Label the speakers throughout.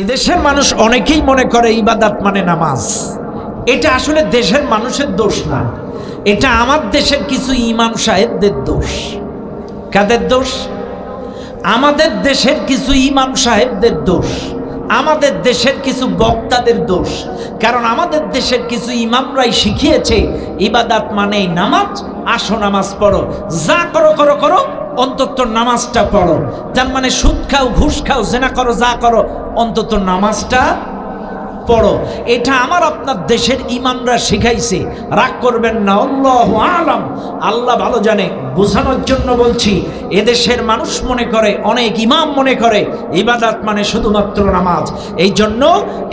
Speaker 1: এদেশের মানুষ অনেকেই মনে করে ইবাদত মানে নামাজ। এটা আসলে দেশের মানুষের দোষ না, এটা আমার দেশের কিছু ইমাম সাহেবদের দোষ। কাদের দোষ? আমাদের দেশের কিছু ইমাম সাহেবদের দোষ, আমাদের দেশের কিছু বক্তাদের দোষ। কারণ আমাদের দেশের কিছু ইমামরাই শিখিয়েছে ইবাদত মানে নামাজ। আসো নামাজ পড়ো, যা করো করো করো, অন্তত নামাজটা পড়ো। তার মানে সুদ খাও, ঘুষ খাও, জেনা করো, যা করো, অন্তত নামাজটা পড়ো। এটা আমার আপনার দেশের ইমামরা শিখাইছে। রাগ করবেন না, আল্লাহু আলাম, আল্লাহ ভালো জানে। বোঝানোর জন্য বলছি, এদেশের মানুষ মনে করে, অনেক ইমাম মনে করে ইবাদত মানে শুধুমাত্র নামাজ। এই জন্য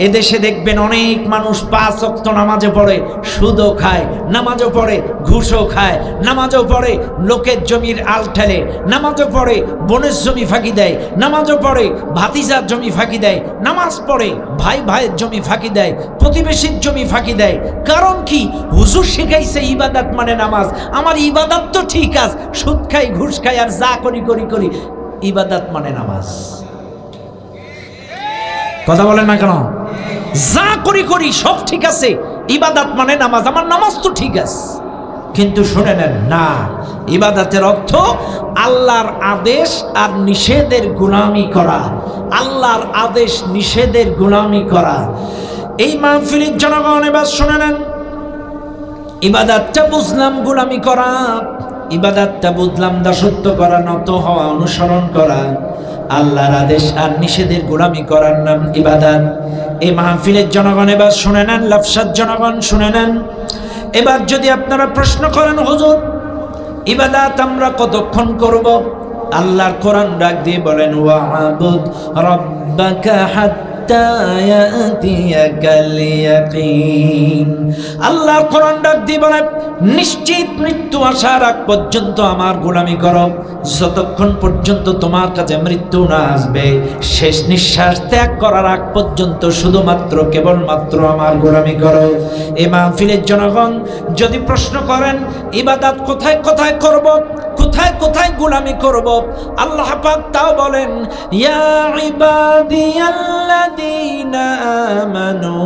Speaker 1: এদেশে দেখবেন অনেক মানুষ 5 ওয়াক্ত নামাজও পড়ে, সুদও খায়, নামাজও পড়ে, ঘুষও খায়, নামাজও পড়ে, লোকের জমির আল ঠেলে, নামাজও পড়ে, বোনের জমি ফাঁকি দেয়, নামাজও পড়ে, ভাতিজার জমি ফাঁকি দেয়, নামাজ পড়ে, ভাই ভাইয়ের জমি ফাঁকি দেয়, প্রতিবেশীর জমি ফাঁকি দেয়। কারণ কি? হুজুর শিখাইছে ইবাদত মানে নামাজ। আমার ইবাদত তো ঠিক আছে, সুদ খাই, ঘুষ খাই, আর যা করি করি করি, ইবাদত মানে নামাজ। কথা বলেন না কেন? যা করি করি সব ঠিক আছে, ইবাদত মানে নামাজ, আমার নামাজ তো ঠিক আছে। কিন্তু শুনে নেন না, ইবাদতের অর্থ আল্লাহর আদেশ আর নিষেধের গোলামি করা, আল্লাহর আদেশ নিষেধের গোলামি করা। এই মাহফিলের জনগণ এবার শুনে নেন, ইবাদতটা বুঝলাম গোলামি করা, ইবাদতটা বুঝলাম দাসত্ব করা, নত হওয়া, অনুসরণ করা। আল্লাহর আদেশ আর নিষেধের গোলামি করার নাম ইবাদত। এই মাহফিলের জনগণ এবার শুনে নেন, লাফসার জনগণ শুনে নেন। এবার যদি আপনারা প্রশ্ন করেন, হুজুর ইবাদত আমরা কতক্ষণ করব? আল্লাহর কোরআন ডাক দিয়ে বলেন, ওয়া'বুদ রাব্বাকা হাত্তা ইয়াতিয়াকাল ইয়াকিন। আল্লাহর কোরআন ডাক দিয়ে বলেন, নিশ্চিত মৃত্যু আসার আগ পর্যন্ত আমার গোলামি করো। যতক্ষণ পর্যন্ত তোমার কাছে মৃত্যু না আসবে, শেষ নিঃশ্বাস ত্যাগ করার আগ পর্যন্ত শুধুমাত্র কেবলমাত্র আমার গোলামি করো। এই মাহফিলের জনগণ যদি প্রশ্ন করেন ইবাদত কোথায় কোথায় করব, কোথায় কোথায় গোলামি করব, আল্লাহ পাক তাও বলেন, ইয়া ইবাদিয়াল্লাযীনা আমানু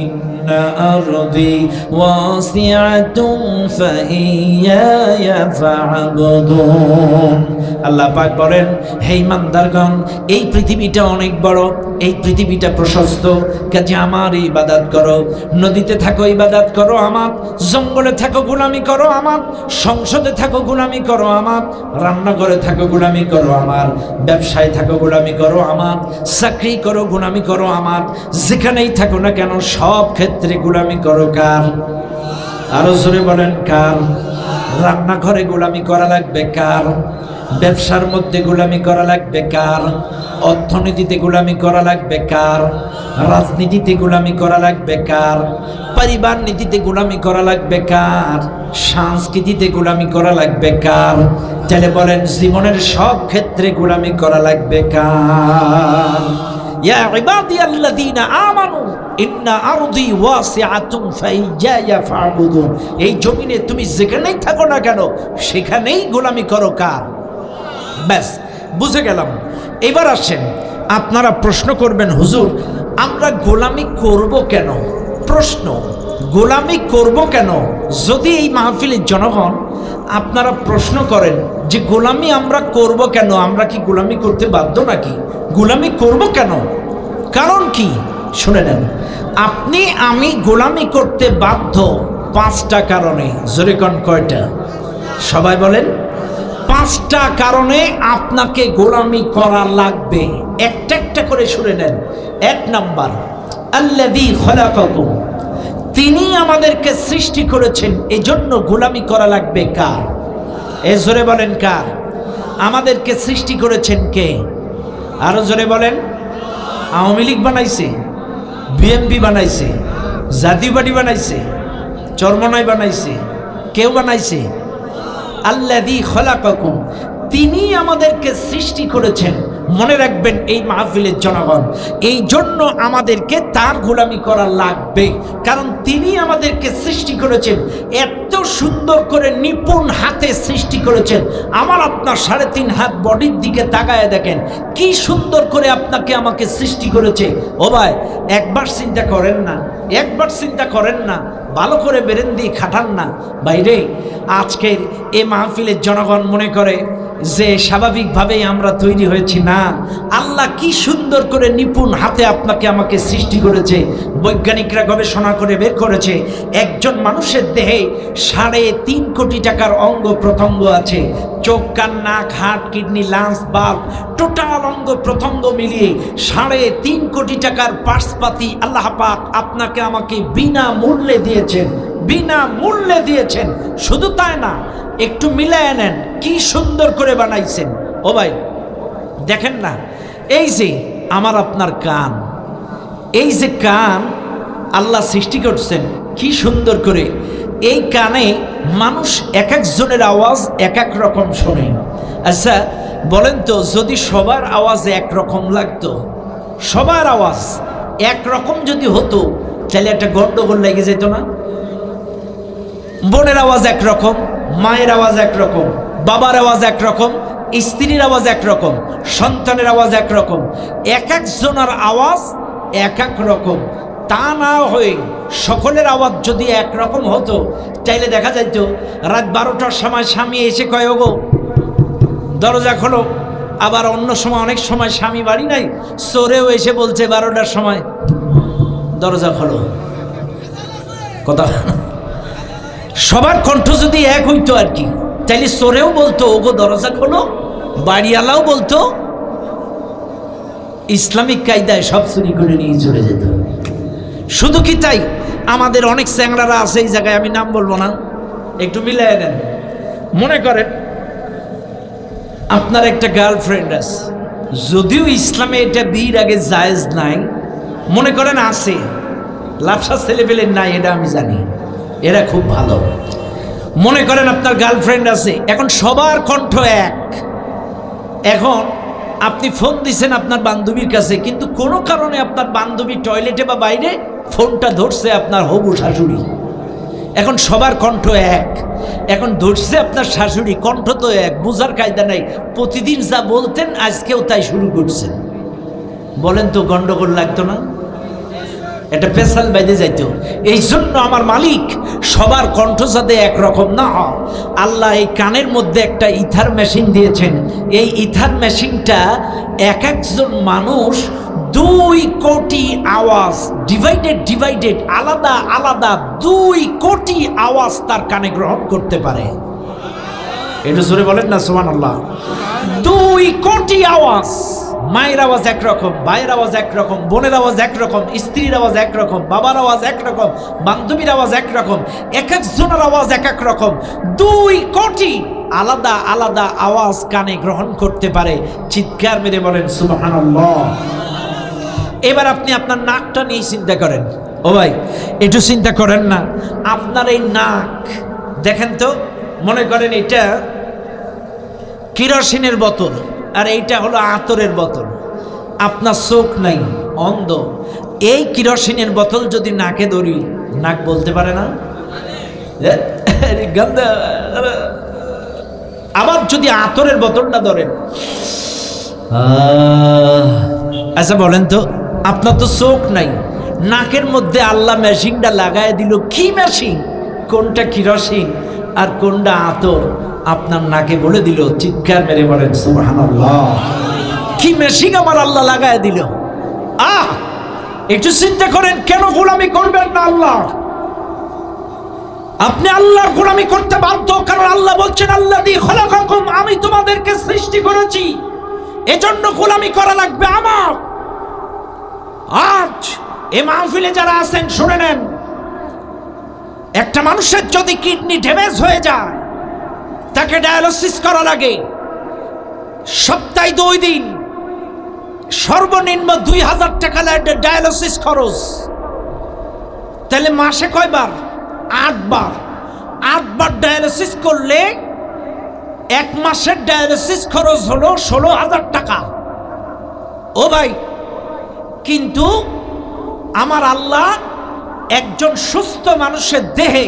Speaker 1: ইন্না আরদি ওয়াসিআতুন ফাইয়ায়া ফা'বুদুন। আল্লাহ পাক বলেন, হে ইমানদারগণ, এই পৃথিবীটা অনেক বড়, এই পৃথিবীটা প্রশস্ত, কাজে আমার ইবাদত করো। নদীতে থাকো ইবাদত করো আমার, জঙ্গলে থাকো গোলামি করো আমার, সংসদে থাকো গোলামি করো আমার, রান্নাঘরে থাকো গোলামি করো আমার, ব্যবসায় থাকো গোলামি করো আমার, চাকরি করো গোলামি করো আমার, যেখানেই থাকো না কেন সব ক্ষেত্রে গোলামি করো কার? আরো জোরে বলেন কার? রান্নাঘরে গোলামি করা লাগবে কার? ব্যবসার মধ্যে গোলামি করা লাগবে কার? অর্থনীতিতে গোলামি করা লাগবে কার? রাজনীতিতে গোলামি করা লাগবে কার? পরিবার নীতিতে গোলামি করা লাগবে কার? সংস্কৃতিতে গোলামি করা লাগবে কার? তাহলে বলেন জীবনের সব ক্ষেত্রে গোলামি করা লাগবে কার? ইয়া ইবাদিয়াল্লাযীনা আমানু ইন্না আরদি ওয়াসিআতুন ফাইয়ায়া ফা'বুদুন। এই জমিনে তুমি যেখানেই থাকো না কেন সেখানেই গোলামি করো কার? ব্যাস বুঝে গেলাম। এবার আসেন, আপনারা প্রশ্ন করবেন, হুজুর আমরা গোলামি করব কেন? প্রশ্ন, গোলামি করব কেন? যদি এই মাহফিলের জনগণ আপনারা প্রশ্ন করেন যে গোলামি আমরা করব কেন, আমরা কি গোলামি করতে বাধ্য নাকি? গোলামি করব কেন? কারণ কি? শুনে নেন, আপনি আমি গোলামি করতে বাধ্য 5টা কারণে। জোরে কোন কয়টা? সবাই বলেন। 5টা কারণে আপনাকে গোলামি করা লাগবে। একটা একটা করে শুনে নেন। 1 নাম্বার, আল্লাযী খলাকাকুম, তিনি আমাদেরকে সৃষ্টি করেছেন, এজন্য গোলামি করা লাগবে কার? এ জোরে বলেন কার? আমাদেরকে সৃষ্টি করেছেন কে? আরো জোরে বলেন। আওয়ামী লীগ বানাইছে, বিএনপি বানাইছে, জাতীয় পার্টি বানাইছে, চরমনাই বানাইছে, কেউ বানাইছে? আল্লাযী খলাকাকুম, তিনি আমাদেরকে সৃষ্টি করেছেন। মনে রাখবেন এই মাহফিলের জনগণ, এই জন্য আমাদেরকে তার গোলামি করা লাগবে, কারণ তিনি আমাদেরকে সৃষ্টি করেছেন, এত সুন্দর করে নিপুণ হাতে সৃষ্টি করেছেন। আমার আপনার 3.5 হাত বডির দিকে তাকায় দেখেন কি সুন্দর করে আপনাকে আমাকে সৃষ্টি করেছে। ও ভাই, একবার চিন্তা করেন না, একবার চিন্তা করেন না, ভালো করে বেরেন দিয়ে খাটান না। বাইরে আজকের এই মাহফিলের জনগণ মনে করে যে স্বাভাবিকভাবেই আমরা তৈরি হয়েছি, না, আল্লাহ কি সুন্দর করে নিপুণ হাতে আপনাকে আমাকে সৃষ্টি করেছে। বৈজ্ঞানিকরা গবেষণা করে বের করেছে একজন মানুষের দেহে 3.5 কোটি টাকার অঙ্গ প্রত্যঙ্গ আছে। চোখ, কান, নাক, heart, kidney, lungs, bulb, total অঙ্গ প্রত্যঙ্গ মিলিয়ে 3.5 কোটি টাকার পার্টসপাতি আল্লাহ পাক আপনাকে আমাকে বিনা মূল্যে দিয়েছেন, বিনা মূল্যে দিয়েছেন। শুধু তাই না, একটু মিলায় নেন কি সুন্দর করে বানাইছেন। ও ভাই দেখেন না, এই যে আমার আপনার কান, এই যে কান আল্লাহ সৃষ্টি করছেন কি সুন্দর করে। এই কানে মানুষ এক একজনের আওয়াজ এক এক রকম শোনে। আচ্ছা বলেন তো, যদি সবার আওয়াজ একরকম লাগতো, সবার আওয়াজ একরকম যদি হতো, তাহলে একটা গন্ডগোল লেগে যেত না? বোনের আওয়াজ একরকম, মায়ের আওয়াজ একরকম, বাবার আওয়াজ একরকম, স্ত্রীর আওয়াজ একরকম, সন্তানের আওয়াজ একরকম, এক একজনের আওয়াজ এক এক রকম। তা না হয়ে সকলের আওয়াজ যদি একরকম হতো, চাইলে দেখা যাইতো রাত 12টার সময় স্বামী এসে কয়, ওগো দরজা খোলো। আবার অন্য সময়, অনেক সময় স্বামী বাড়ি নাই, চোরেও এসে বলছে 12টার সময় দরজা খোলো। কথা সবার কণ্ঠ যদি এক হইতো আর কি, তাইলে চোরেও বলতো ওগো দরজা খোলো, বাড়িওয়ালাও বলতো, ইসলামিক কায়দায় সব চুরি করে নিয়ে চলে যেত। শুধু কি তাই, আমাদের অনেক চ্যাংড়ারা আছে এই জায়গায়, আমি নাম বলবো না, একটু মিলাই নেন। মনে করেন আপনার একটা গার্লফ্রেন্ড আছে, যদিও ইসলামে এটা বিয়ের আগে জায়েজ নাই, মনে করেন আছে, লাফসা ছেলেপেলের নাই, এটা আমি জানি, এরা খুব ভালো। মনে করেন আপনার গার্লফ্রেন্ড আছে, এখন সবার কণ্ঠ এক। এখন আপনি ফোন দিছেন আপনার বান্ধবীর কাছে, কিন্তু কোনো কারণে আপনার বান্ধবী টয়লেটে বা বাইরে, ফোনটা ধরছে আপনার হবু শাশুড়ি। এখন সবার কণ্ঠ এক, এখন ধরছে আপনার শাশুড়ি, কণ্ঠ তো এক, বোঝার কায়দা নাই, প্রতিদিন যা বলতেন আজকেও তাই শুরু করছেন। বলেন তো গন্ডগোল লাগতো না? এটা পেশাল বাইদে যাইতো। এই জন্য আমার মালিক সবার কণ্ঠ যাতে একরকম না হয়, আল্লাহ এই কানের মধ্যে একটা ইথার মেশিন দিয়েছেন। এই ইথার মেশিনটা এক একজন মানুষ 2 কোটি আওয়াজ ডিভাইডেড আলাদা আলাদা 2 কোটি আওয়াজ তার কানে গ্রহণ করতে পারে। এটা জোরে বলেন না সুবহানাল্লাহ। 2 কোটি আওয়াজ। মায়ের আওয়াজ একরকম, ভাইয়ের আওয়াজ একরকম, বোনের আওয়াজ একরকম, স্ত্রীর আওয়াজ একরকম, বাবার আওয়াজ একরকম, বান্ধবীর আওয়াজ একরকম, এক একজনের আওয়াজ এক এক রকম। 2 কোটি আলাদা আলাদা আওয়াজ কানে গ্রহণ করতে পারে। চিৎকার মেরে বলেন সুবহানাল্লাহ। এবার আপনি আপনার নাকটা নিয়ে চিন্তা করেন। ও ভাই একটু চিন্তা করেন না, আপনার এই নাক দেখেন তো, মনে করেন এটা কেরোসিনের বোতল আর এইটা হলো আতরের বোতল। আপনার চোখ নাই, অন্ধ, এই কেরোসিনের বোতল যদি নাকে ধরি, নাক বলতে পারে না? আবার যদি আতরের বোতলটা ধরেন, আচ্ছা বলেন তো, আপনার তো চোখ নাই, নাকের মধ্যে আল্লাহ মেশিনটা লাগায় দিল। কি মেশিন? কোনটা কেরোসিন আর কোনটা আতর আপনার নাকে বলে দিল। চিৎকার মেরে বলেন সুবহানাল্লাহ। কি মেশিন আমার আল্লাহ লাগায় দিল। একটু চিন্তা করেন, কেন গোলামি করবেন না আল্লাহ? আপনি আল্লাহর গোলামি করতে বাধ্য, কারণ আল্লাহ বলছেন আল্লাযী খালাকাকুম, আমি তোমাদেরকে সৃষ্টি করেছি, এজন্য গোলামি করা লাগবে আমার। আজ এই মাহফিলে যারা আছেন শুনে নেন, একটা মানুষের যদি কিডনি ড্যামেজ হয়ে যায়, তাকে ডায়ালিসিস করা লাগে, সপ্তাহে 2 দিন সর্বনিম্ন 2000 টাকা লাগে ডায়ালিসিস খরচ। তাহলে মাসে কয়বার? 8 বার। 8 বার ডায়ালিসিস করলে 1 মাসের ডায়ালিসিস খরচ হলো 16,000 টাকা। ও ভাই, কিন্তু আমার আল্লাহ একজন সুস্থ মানুষের দেহে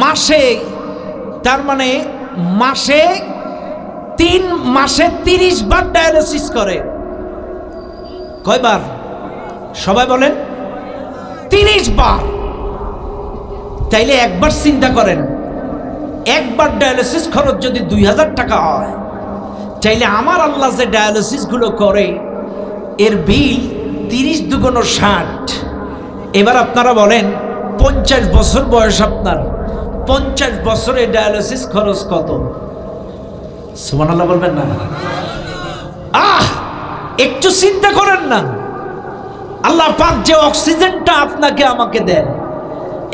Speaker 1: মাসে, তার মানে মাসে 30 বার ডায়ালিসিস করে। কয়বার? সবাই বলেন 30 বার। তাইলে একবার চিন্তা করেন, একবার ডায়ালিসিস খরচ যদি 2000 টাকা হয়, চাইলে আমার আল্লাহ যে ডায়ালিসিস গুলো করে এর বিল 30 দুগুণ 60। এবার আপনারা বলেন 50 বছর বয়স আপনার, 50 বছরে ডায়ালিসিস খরচ কত? সুবহানাল্লাহ বলবেন না? একটু চিন্তা করেন না। আল্লাহ পাক যে অক্সিজেনটা আপনাকে আমাকে দেন,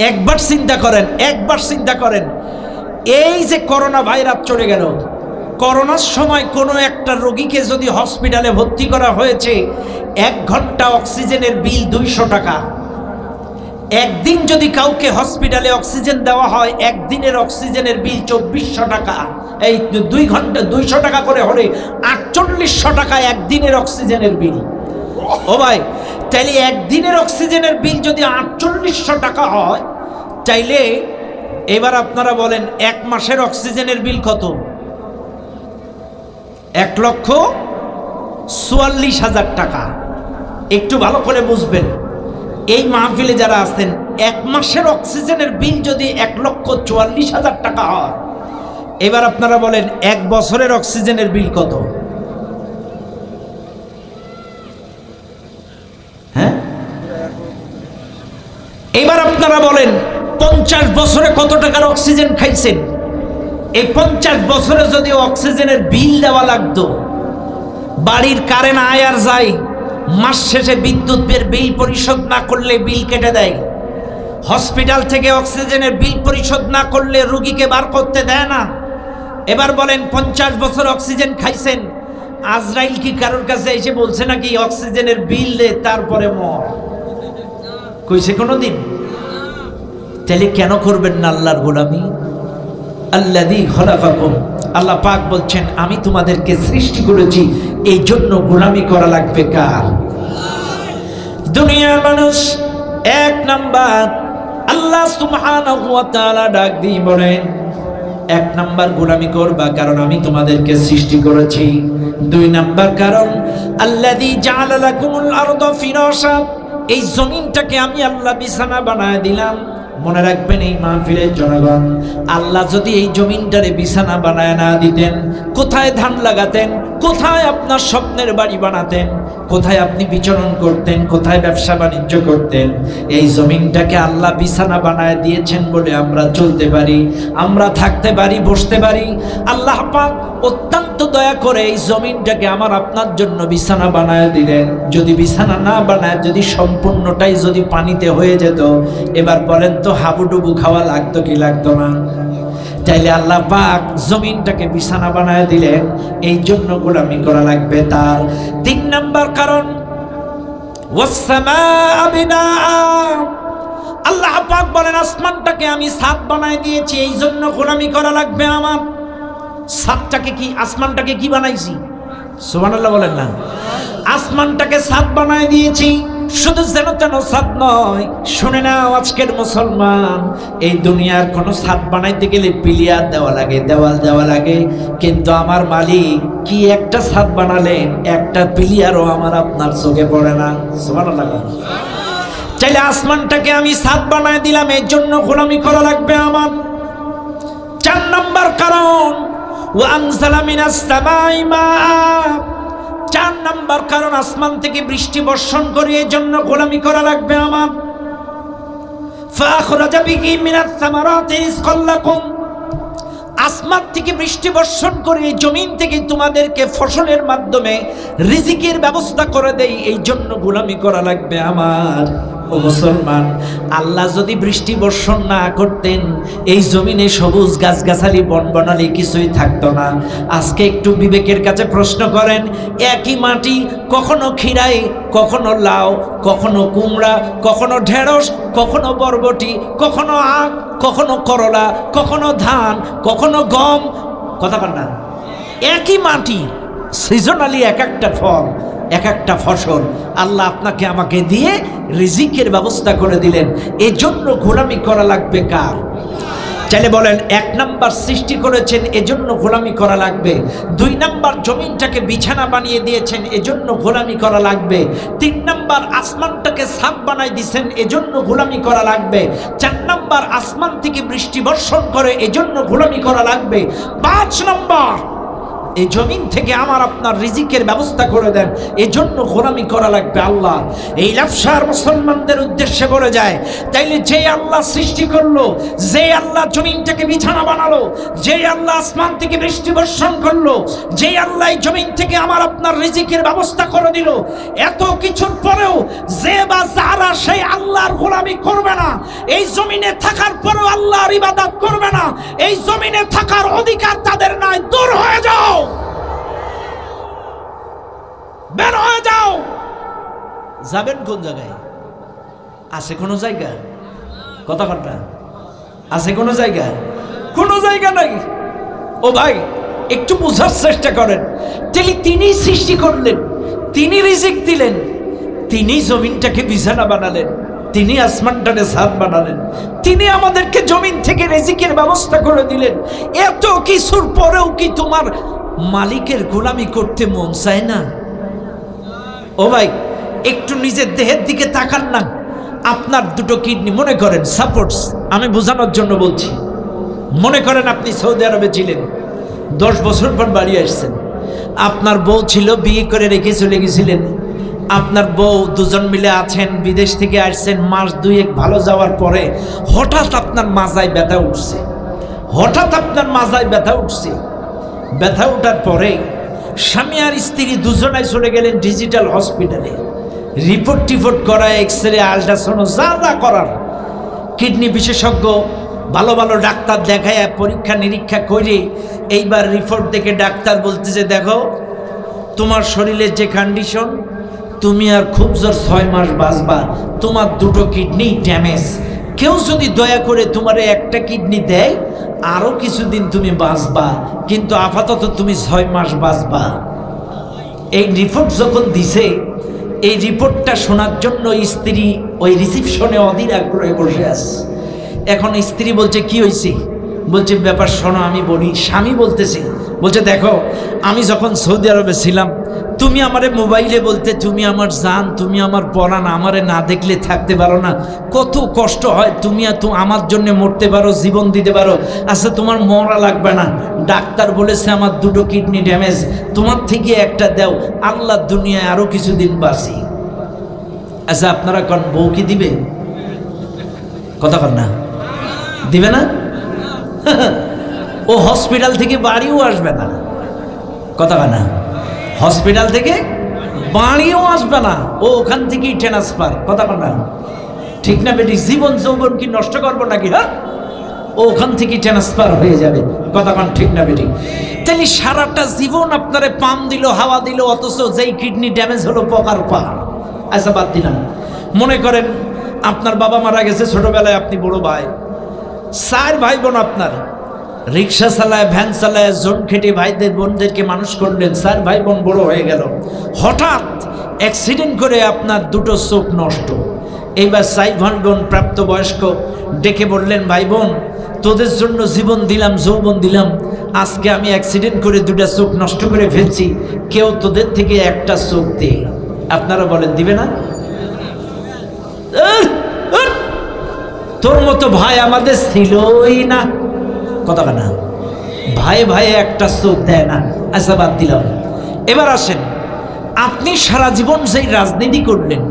Speaker 1: একবার চিন্তা করেন, একবার চিন্তা করেন। এই যে করোনা ভাইরাস চলে গেল, করোনার সময় কোনো একটা রোগীকে যদি হসপিটালে ভর্তি করা হয়েছে, 1 ঘন্টা অক্সিজেনের বিল 200 টাকা। একদিন যদি কাউকে হসপিটালে অক্সিজেন দেওয়া হয়, একদিনের অক্সিজেনের বিল 2400 টাকা। এই 2 ঘন্টা 200 টাকা করে হলে 4800 টাকা একদিনের অক্সিজেনের বিল। ও ভাই, তাইলে একদিনের অক্সিজেনের বিল যদি 4800 টাকা হয়, চাইলে এবার আপনারা বলেন 1 মাসের অক্সিজেনের বিল কত? 1,44,000 টাকা। একটু ভালো করে বুঝবেন, এই মাহফিলে যারা আছেন, 1 মাসের অক্সিজেনের বিল যদি 1,44,000 টাকা হয়, এবার আপনারা বলেন 1 বছরের অক্সিজেনের বিল কত? হ্যাঁ, এবার আপনারা বলেন 50 বছরে কত টাকার অক্সিজেন খাইছেন? এই 50 বছরে যদি অক্সিজেনের বিল দেওয়া লাগতো, বাড়ির কারেন্ট আয় আর যায়, মাস শেষে বিদ্যুতের বিল পরিশোধ না করলে বিল কেটে দেয়, হসপিটাল থেকে অক্সিজেনের বিল পরিশোধ না করলে রোগীকে বার করতে দেয় না। এবার বলেন 50 বছর অক্সিজেন খাইছেন, আজরাইল কি কারোর কাছে এসে বলছে নাকি অক্সিজেনের বিল দে তারপরে মর? কইছে কোনোদিন? তাহলে কেন করবেন না আল্লাহর গোলামি? আল্লাযী খলাকাকুম, আল্লাহ পাক বলছেন আমি তোমাদেরকে সৃষ্টি করেছি, এই জন্য গোলামি করা লাগবে কার? দুনিয়ার মানুষ 1 নাম্বার আল্লাহ সুবহানাহু ওয়া তাআলা ডাক দিয়ে বলেন, 1 নাম্বার গোলামি করবা কারণ আমি তোমাদেরকে সৃষ্টি করেছি। 2 নাম্বার কারণ আল্লাযী জাআলা লাকুমুল আরদা ফিরাশা, এই জমিনটাকে আমি আল্লাহ বিছানা বানায় দিলাম। মনে রাখবেন এই মাহফিলের জনগণ, আল্লাহ যদি এই জমিনটারে বিছানা বানায় না দিতেন, কোথায় ধান লাগাতেন, কোথায় আপনার স্বপ্নের বাড়ি বানাতেন, কোথায় আপনি বিচরণ করতেন, কোথায় ব্যবসা বাণিজ্য করতেন? এই জমিনটাকে আল্লাহ বিছানা বানায় দিয়েছেন বলে আমরা চলতে পারি, আমরা থাকতে পারি, বসতে পারি। আল্লাহ পাক অত্যন্ত দয়া করে এই জমিনটাকে আমার আপনার জন্য বিছানা বানায় দিলেন। যদি বিছানা না বানায়, যদি সম্পূর্ণটাই যদি পানিতে হয়ে যেত, এবার বলেন তো হাবুডুবু খাওয়া লাগতো কি লাগতো না? চাইলে আল্লাহ পাক জমিনটাকে বিছানা বানায় দিলেন, এই জন্য গোলামি করা লাগবে তার। 3 নাম্বার কারণ ওয়াসসামাআ বিনাআ, আল্লাহ পাক বলেন আসমানটাকে আমি ছাদ বানায় দিয়েছি, এই জন্য গোলামি করা লাগবে আমার। ছাদটাকে কি, আসমানটাকে কি বানাইছি? সুবহানাল্লাহ বলেন না? আসমানটাকে ছাদ বানায় দিয়েছি, শুধু যেন তেন ছাদ নয়। শুনে নাও আজকের মুসলমান, এই দুনিয়ার কোন ছাদ বানাইতে গেলে পিলিয়ার দেওয়া লাগে, দেওয়াল দেওয়া লাগে, কিন্তু আমার মালিক কি একটা ছাদ বানালেন, একটা পিলিয়ারও আমার আপনার চোখে পড়ে না। সুবহানাল্লাহ। চাইলে আসমানটাকে আমি ছাদ বানায় দিলাম, এর জন্য গোলামি করা লাগবে আমার। 4 নাম্বার কারণ ওয়া আনজালা মিনাস সামাই মাআ, 4 নাম্বার কারণ আসমান থেকে বৃষ্টি বর্ষণ করে, এই জন্য গোলামি করা লাগবে আমার। ফাখরাজা বিহি মিনাস সামারাতি রিজকাল লাকুম, আসমান থেকে বৃষ্টি বর্ষণ করে এই জমিন থেকে তোমাদেরকে ফসলের মাধ্যমে রিজিকের ব্যবস্থা করে দেই, এই জন্য গোলামি করা লাগবে আমার। ও মুসলমান, আল্লাহ যদি বৃষ্টি বর্ষণ না করতেন, এই জমিনে সবুজ গাছগাছালি বনবনালি কিছুই থাকতো না। আজকে একটু বিবেকের কাছে প্রশ্ন করেন, একই মাটি কখনো খিরাই, কখনো লাউ, কখনো কুমড়া, কখনো ঢেঁড়স, কখনো বরবটি, কখনো আখ, কখনো করলা, কখনো ধান, কখনো গম, কথা বল না? একই মাটি, সিজনালি এক একটা ফল, এক একটা ফসল আল্লাহ আপনাকে আমাকে দিয়ে রিজিকের ব্যবস্থা করে দিলেন। এজন্য গোলামি করা লাগবে কার? চাইলে বলেন, 1 নাম্বার সৃষ্টি করেছেন এজন্য গোলামি করা লাগবে, 2 নাম্বার জমিনটাকে বিছানা বানিয়ে দিয়েছেন এজন্য গোলামি করা লাগবে, 3 নাম্বার আসমানটাকে ছাদ বানাই দিয়েছেন এজন্য গোলামি করা লাগবে, 4 নাম্বার আসমান থেকে বৃষ্টি বর্ষণ করে এজন্য গোলামি করা লাগবে, 5 নাম্বার এই জমিন থেকে আমার আপনার রিজিকের ব্যবস্থা করে দেন এজন্য গোলামি করা লাগবে আল্লাহ। এই লাফসার মুসলমানদের উদ্দেশ্যে বলে যায়, তাইলে যে আল্লাহ সৃষ্টি করলো, যে আল্লাহ জমিনটাকে বিছানা বানালো, যে আল্লাহ আসমান থেকে বৃষ্টি বর্ষণ করলো, যে আল্লাহ এই জমিন থেকে আমার আপনার রিজিকের ব্যবস্থা করে দিল, এত কিছুর পরেও যে বা যারা সেই আল্লাহর গোলামি করবে না, এই জমিনে থাকার পরেও আল্লাহর ইবাদত করবে না, এই জমিনে থাকার অধিকার তাদের নাই। দূর হয়ে যাও, বের হয়ে যাও। যাবেন কোন জায়গায়? আছে কোনো জায়গা? কথা কথা আছে কোনো জায়গা? কোনো জায়গা নাই। ও ভাই, একটু বোঝার চেষ্টা করেন। তিনি সৃষ্টি করলেন, তিনি রিজিক দিলেন, তিনি জমিনটাকে বিছানা বানালেন, তিনি আসমানটাকে ছাদ বানালেন, তিনি আমাদেরকে জমিন থেকে রিজিকের ব্যবস্থা করে দিলেন। এত কিছুর পরেও কি তোমার মালিকের গোলামি করতে মন চায় না? ও ভাই, একটু নিজের দেহের দিকে তাকান না। আপনার 2টো কিডনি, মনে করেন সাপোর্টস, আমি বোঝানোর জন্য বলছি, মনে করেন আপনি সৌদি আরবে ছিলেন, 10 বছর পর বাড়ি আসছেন, আপনার বউ ছিল, বিয়ে করে রেখে চলে গেছিলেন, আপনার বউ দুজন মিলে আছেন, বিদেশ থেকে আসছেন, মাস 2-1 ভালো যাওয়ার পরে হঠাৎ আপনার মাজায় ব্যথা উঠছে, হঠাৎ আপনার মাজায় ব্যথা উঠছে। ব্যথা ওঠার পরে স্বামী আর স্ত্রী দুজনাই চলে গেলেন ডিজিটাল হসপিটালে, রিপোর্ট করায়, এক্সরে, আল্ট্রাসাউন্ড, যা যা করার, কিডনি বিশেষজ্ঞ ভালো ভালো ডাক্তার দেখায় পরীক্ষা নিরীক্ষা করে এইবার রিপোর্ট দেখে ডাক্তার বলতেছে, দেখো তোমার শরীরের যে কন্ডিশন, তুমি আর খুব জোর 6 মাস বাঁচবা, তোমার 2টো কিডনি ড্যামেজ, কেউ যদি দয়া করে তোমার একটা কিডনি দেয় আরো কিছুদিন তুমি বাঁচবা, কিন্তু আপাতত তুমি 6 মাস বাঁচবা। এই রিপোর্ট যখন দিছে, এই রিপোর্টটা শোনার জন্য স্ত্রী ওই রিসিপশনে অধীর আগ্রহে বসে আছে। এখন স্ত্রী বলছে, কি হয়েছে? বলছে, ব্যাপার শোনো আমি বলি। স্বামী বলতেছে, বলছে, দেখো আমি যখন সৌদি আরবে ছিলাম, তুমি আমারে মোবাইলে বলতে তুমি আমার জান, তুমি আমার পরাণ, আমারে না দেখলে থাকতে পারো না, কত কষ্ট হয়, তুমি আমার জন্য মরতে পারো, জীবন দিতে পারো, আচ্ছা তোমার মরা লাগবে না, ডাক্তার বলেছে আমার 2টো কিডনি ড্যামেজ, তোমার থেকে একটা দাও, আল্লাহ দুনিয়ায় আরো কিছুদিন বাঁচি। আচ্ছা আপনারা কোন বউ কি দিবে? কথা কন না, দিবে না? ও হসপিটাল থেকে বাড়িও আসবে না, কথা কন না, হসপিটাল থেকে বাড়িও আসবে না, ও ওখান থেকেই ট্রান্সফার, কথা কন না, ঠিক না বেটি? জীবন যৌবন কি নষ্ট করবো নাকি? হ্যাঁ, ও ওখান থেকে ট্রান্সফার হয়ে যাবে, কথা কন ঠিক না বেটি? তাহলে সারাটা জীবন আপনারে পাম দিল, হাওয়া দিল, অথচ যেই কিডনি ড্যামেজ হলো পকার পা। আচ্ছা বাদ দিলাম, মনে করেন আপনার বাবা মারা গেছে ছোটবেলায়, আপনি বড় ভাই, 4 ভাই বোন, আপনার রিক্সা চালায়, ভ্যান চালায়, জোন খেটে ভাইদের বোনদেরকে মানুষ করলেন, 4 ভাই বোন বড় হয়ে গেল, হঠাৎ অ্যাক্সিডেন্ট করে আপনার 2টো চোখ নষ্ট। এইবার 4 ভাই বোন প্রাপ্তবয়স্ক ডেকে বললেন, ভাই বোন তোদের জন্য জীবন দিলাম, যৌবন দিলাম, আজকে আমি অ্যাক্সিডেন্ট করে 2টা চোখ নষ্ট করে ফেলছি, কেউ তোদের থেকে একটা চোখ দে। আপনারা বলেন দিবে না? তোর মতো ভাই আমাদের ছিলই না, কথা না, ভাই ভাই একটা চোখ দেয় না। আচ্ছা বাদ দিলাম, এবার আসেন, আপনি সারা জীবন যেই রাজনীতি করলেন,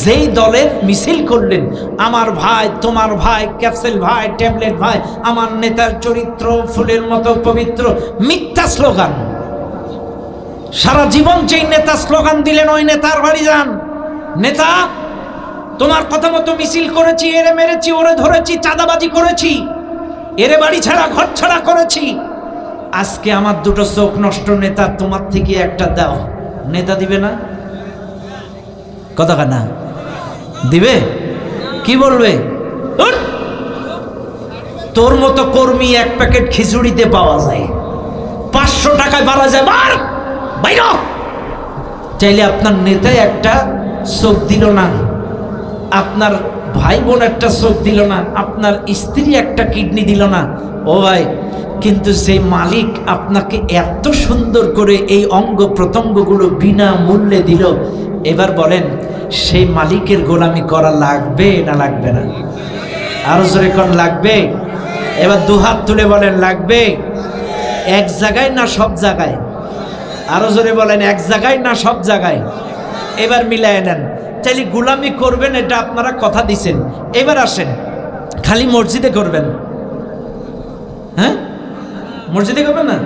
Speaker 1: যেই দলের মিছিল করলেন, আমার ভাই, তোমার ভাই, ক্যাপসুল ভাই, ট্যাবলেট ভাই, আমার নেতার চরিত্র ফুলের মতো পবিত্র, মিথ্যা স্লোগান, সারা জীবন যেই নেতা স্লোগান দিলেন, ওই নেতার বাড়ি যান, নেতা তোমার কথা মতো মিছিল করেছি, এরে মেরেছি, ওরে ধরেছি, চাঁদাবাজি করেছি, এরে বাড়ি ছাড়া ঘর ছাড়া করেছি, আজকে আমার 2টো চোখ নষ্ট, নেতা তোমার থেকে একটা দাও। নেতা দিবে না? কথা না, দিবে? কি বলবে? তোর মতো কর্মী 1 প্যাকেট খিচুড়িতে পাওয়া যায়, 500 টাকায় পাওয়া যায়, বার বাইরে। চাইলে আপনার নেতায় একটা চোখ দিল না, আপনার ভাই বোন একটা চোখ দিল না, আপনার স্ত্রী একটা কিডনি দিল না, ও ভাই, কিন্তু সেই মালিক আপনাকে এত সুন্দর করে এই অঙ্গ প্রত্যঙ্গগুলো বিনা মূল্যে দিল। এবার বলেন সেই মালিকের গোলামি করা লাগবে না লাগবে না? আরো জোরে কোন লাগবে? এবার দুহাত তুলে বলেন লাগবে। এক জায়গায় না সব জায়গায়? আরো জোরে বলেন এক জায়গায় না সব জায়গায়? এবার মিলায় নেন। চাইলে গোলামি করবেন, এটা আপনারা কথা দিছেন। এবার আসেন, খালি মসজিদে করবেন? হ্যাঁ, মসজিদে করবেন না?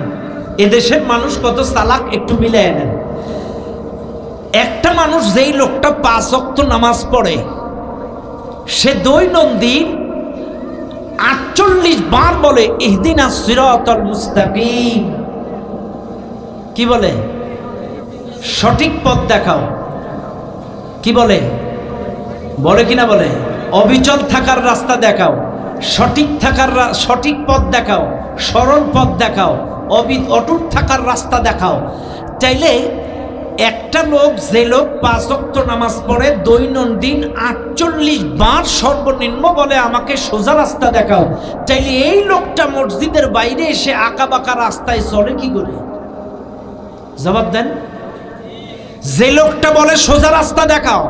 Speaker 1: এদেশের মানুষ কত চালাক, একটু মিলায় নেন। একটা মানুষ, যেই লোকটা 5 ওয়াক্ত নামাজ পড়ে, সে দৈনন্দিন 48 বার বলে ইহদিনাস সিরাতাল মুস্তাকিম। কি বলে? সঠিক পথ দেখাও। কি বলে? বলে কিনা বলে? অবিচল থাকার রাস্তা দেখাও, সঠিক পথ দেখাও, সরল পথ দেখাও, অটুট থাকার রাস্তা দেখাও। চাইলে একটা লোক, যে লোক 5 ওয়াক্ত নামাজ পড়ে দৈনন্দিন 48 বার সর্বনিম্ন বলে আমাকে সোজা রাস্তা দেখাও, চাইলে এই লোকটা মসজিদের বাইরে এসে আঁকা বাঁকা রাস্তায় চলে কি করে? জবাব দেন। যে লোকটা বলে সোজা রাস্তা দেখাও,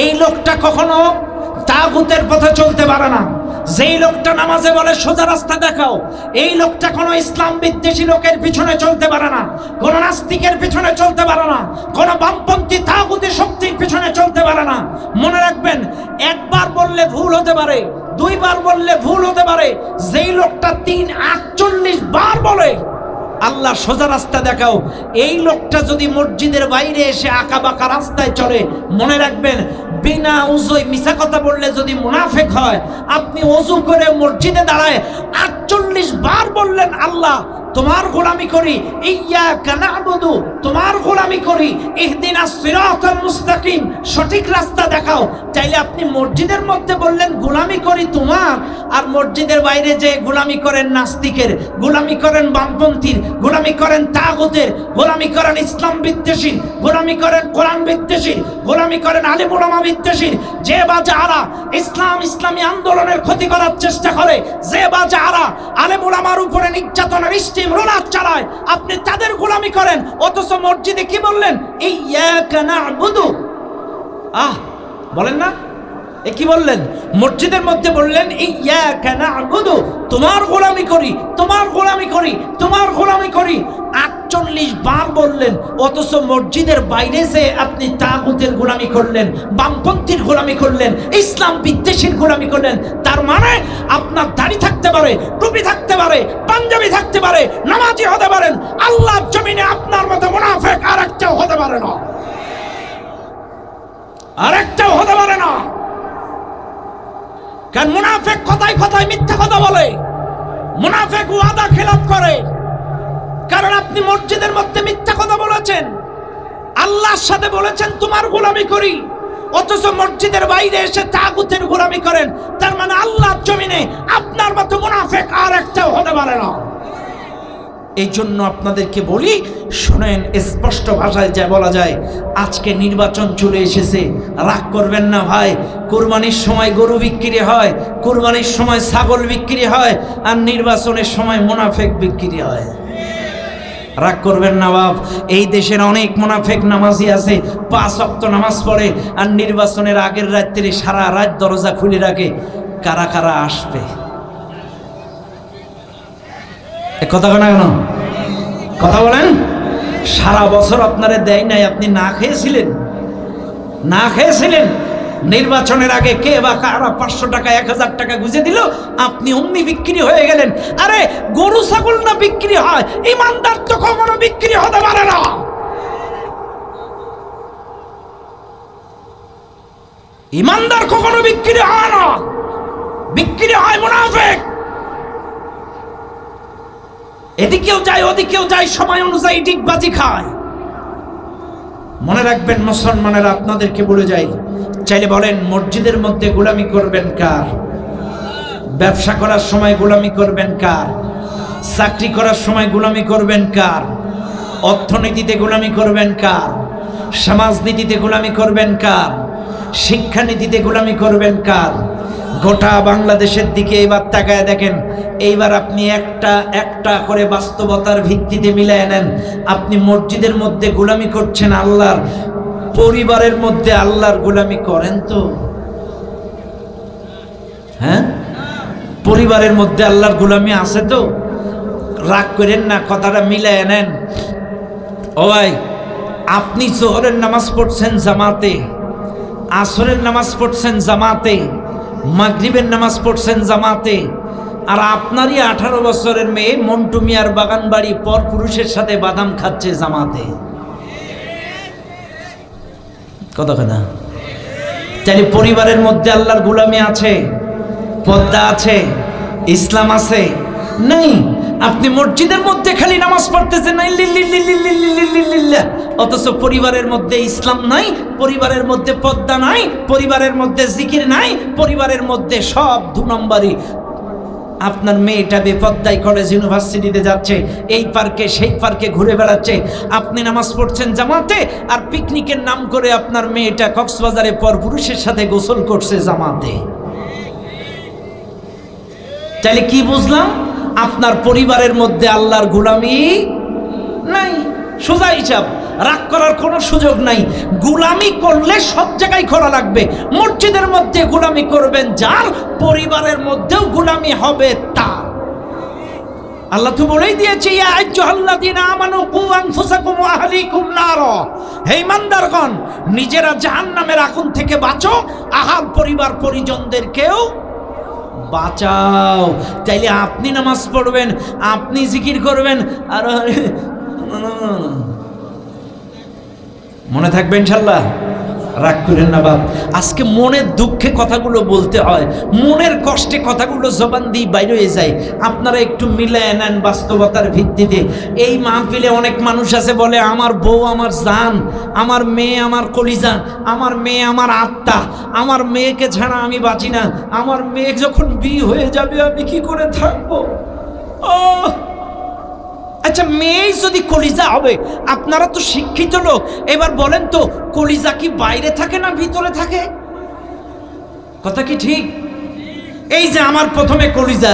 Speaker 1: এই লোকটা কখনো তাগুতের পথে চলতে পারে না। যেই লোকটা নামাজে বলে সোজা রাস্তা দেখাও, এই লোকটা কোনো ইসলাম বিদ্বেষী লোকের পিছনে চলতে পারে না, কোনো নাস্তিকের পিছনে চলতে পারে না, কোনো বামপন্থী তাগুতি শক্তির পিছনে চলতে পারে না। মনে রাখবেন, একবার বললে ভুল হতে পারে, 2 বার বললে ভুল হতে পারে। যেই লোকটা 48 বার বলে আল্লাহ সোজা রাস্তা দেখাও, এই লোকটা যদি মসজিদের বাইরে এসে আঁকা বাঁকা রাস্তায় চলে, মনে রাখবেন বিনা উজুয় মিছা কথা বললে যদি মুনাফিক হয়, আপনি ওযু করে মসজিদে দাঁড়ায় 48 বার বললেন আল্লাহ তোমার গোলামি করি, ইয়্যাকা না'বুদু তোমার গোলামি করি, ইহদিনাস সিরাতাল মুস্তাকিম সঠিক রাস্তা দেখাও। চাইলে আপনি মসজিদের মধ্যে বললেন গোলামি করি তোমার, আর মসজিদের বাইরে যে গোলামি করেন নাস্তিকের, গোলামি করেন বামপন্থীর, গোলামি করেন তাগুতের, গোলামি করেন ইসলাম বিদ্বেষীর, গোলামি করেন কোরআন বিদ্বেষীর, গোলামি করেন আলেম ওলামা বিদ্বেষীর। যে বা যারা ইসলামী আন্দোলনের ক্ষতি করার চেষ্টা করে, যে বা যারা আলেম ওলামার উপরে নির্যাতনের রোলার চালায়, আপনি তাদের গোলামি করেন। অথচ মসজিদে কি বললেন? ইয়্যাকা না'বুদু। বলেন না? কি বললেন? মসজিদের মধ্যে বললেন ইয়্যাকা না'বুদু তোমার গোলামি করি, তোমার গোলামি করি, তোমার গোলামি করি। 48 বার বললেন, অথচ মসজিদের বাইরে যে আপনি তাগুতের গোলামি করলেন, বামপন্থীর গোলামি করলেন, ইসলাম বিদ্বেষীর গোলামি করলেন। তার মানে আপনার দাড়ি থাকতে পারে, টুপি থাকতে পারে, পাঞ্জাবি থাকতে পারে, নামাজি হতে পারেন, আল্লাহর জমিনে আপনার মতো মুনাফিক আরেকটাও হতে পারে না, আরেকটাও হতে পারে না। কারণ মুনাফিক কথায় কথায় মিথ্যা কথা বলে, মুনাফিক ওয়াদা খেলাপ করে। কারণ আপনি মসজিদের মধ্যে মিথ্যা কথা বলেছেন, আল্লাহর সাথে বলেছেন তোমার গোলামি করি, অথচ মসজিদের বাইরে এসে তাগুতের গোলামি করেন। তার মানে আল্লাহর জমিনে আপনার মতো মুনাফিক আর একটাও হতে পারে না। এই জন্য আপনাদেরকে বলি, শুনেন, স্পষ্ট ভাষায় যা বলা যায়, আজকে নির্বাচন চলে এসেছে, রাগ করবেন না ভাই। কুরবানির সময় গরু বিক্রি হয়, কুরবানির সময় ছাগল বিক্রি হয়, আর নির্বাচনের সময় মুনাফিক বিক্রি হয়। রাগ করবেন না বাপ। এই দেশের অনেক মুনাফিক নামাজি আছে, 5 ওয়াক্ত নামাজ পড়ে, আর নির্বাচনের আগের রাত্রে সারা রাত দরজা খুলে রাখে কারা কারা আসবে। কথা বলেন কেন? কথা বলেন। সারা বছর আপনারা দেয় নাই, আপনি না খেয়েছিলেন, না খেয়েছিলেন। নির্বাচনের আগে কে বা কারা 500 টাকা 1000 টাকা গুঁজে দিল, আপনি অমনি বিক্রি হয়ে গেলেন। আরে গরু ছাগল না বিক্রি হয়, ইমানদার তো কখনো বিক্রি হতে পারে না। ইমানদার কখনো বিক্রি হয় না, বিক্রি হয় মুনাফিক। এদিকেও যায় ওদিকেও যায়, সময় অনুযায়ী ডিগবাজি খায়। মনে রাখবেন মুসলমানেরা, আপনাদেরকে বলে যাই, চাইলে বলেন মসজিদের মধ্যে গোলামি করবেন কার? ব্যবসা করার সময় গোলামি করবেন কার? চাকরি করার সময় গোলামি করবেন কার? অর্থনীতিতে গোলামি করবেন কার? সমাজনীতিতে গোলামি করবেন কার? শিক্ষানীতিতে গোলামি করবেন কার? গোটা বাংলাদেশের দিকে এবার তাকায় দেখেন। এইবার আপনি একটা একটা করে বাস্তবতার ভিত্তিতে মিলায় নেন। আপনি মসজিদের মধ্যে গোলামি করছেন আল্লাহর, পরিবারের মধ্যে আল্লাহর গোলামি করেন তো? হ্যাঁ, পরিবারের মধ্যে আল্লাহর গোলামি আছে তো? রাগ করেন না, কথাটা মিলায় নেন। ও ভাই, আপনি জোহরের নামাজ পড়ছেন জামাতে, আসরের নামাজ পড়ছেন জামাতে, মাগরিবের নামাজ পড়ছেন জামাতে, আর আপনারই 18 বছরের মেয়ে মন্টু মিয়ার বাগান বাড়ি পর পুরুষের সাথে বাদাম খাচ্ছে জামাতে। কথা তাহলে পরিবারের মধ্যে আল্লাহর গোলামি আছে, পর্দা আছে, ইসলাম আছে? নাই। আপনি মসজিদের মধ্যে খালি নামাজ পড়তেছেন অথচ পরিবারের মধ্যে ইসলাম নাই, পরিবারের মধ্যে পর্দা নাই, পরিবারের মধ্যে জিকির নাই, পরিবারের মধ্যে সব 2 নম্বরই। আপনার মেয়েটা বেপর্দায় কলেজ ইউনিভার্সিটিতে যাচ্ছে, এই পার্কে সেই পার্কে ঘুরে বেড়াচ্ছে, আপনি নামাজ পড়ছেন জামাতে, আর পিকনিকের নাম করে আপনার মেয়েটা কক্সবাজারে পর পুরুষের সাথে গোসল করছে জামাতে। তাহলে কি বুঝলাম? আপনার পরিবারের মধ্যে আল্লাহর গোলামি নাই। সোজা হিসাব, রাগ করার কোনো সুযোগ নাই। গোলামি করলে সব জায়গায় করা লাগবে। মসজিদের মধ্যে গোলামি করবেন যার, পরিবারের মধ্যেও গোলামি হবে তার। আল্লাহ তো বলেই দিয়েছে, ইয়া আইয়ুহাল্লাযীনা আমানু কু আনফুসাকুম ওয়া আহলিকুম নারা, হে ইমানদারগণ, নিজেরা জাহান্নামের আগুন থেকে বাঁচো, আহাল পরিবার পরিজনদেরকেও বাঁচাও। তাইলে আপনি নামাজ পড়বেন, আপনি জিকির করবেন, আর মনে থাকবে ইনশাআল্লাহ। রাগ করেন না বাপ, আজকে মনের দুঃখে কথাগুলো বলতে হয়, মনের কষ্টে কথাগুলো জবান দিয়ে বাইরে হয়ে যায়। আপনারা একটু মিলায় নেন বাস্তবতার ভিত্তিতে। এই মাহফিলে অনেক মানুষ আছে বলে, আমার বউ আমার জান, আমার মেয়ে আমার কলিজা, আমার মেয়ে আমার আত্মা, আমার মেয়েকে ছাড়া আমি বাঁচি না, আমার মেয়ে যখন বিয়ে হয়ে যাবে আমি কি করে থাকবো? আচ্ছা, মেয়ে যদি কলিজা হবে, আপনারা তো শিক্ষিত লোক, এবার বলেন তো কলিজা কি বাইরে থাকে না ভিতরে থাকে? কথা কি ঠিক? এই যে আমার প্রথমে কলিজা,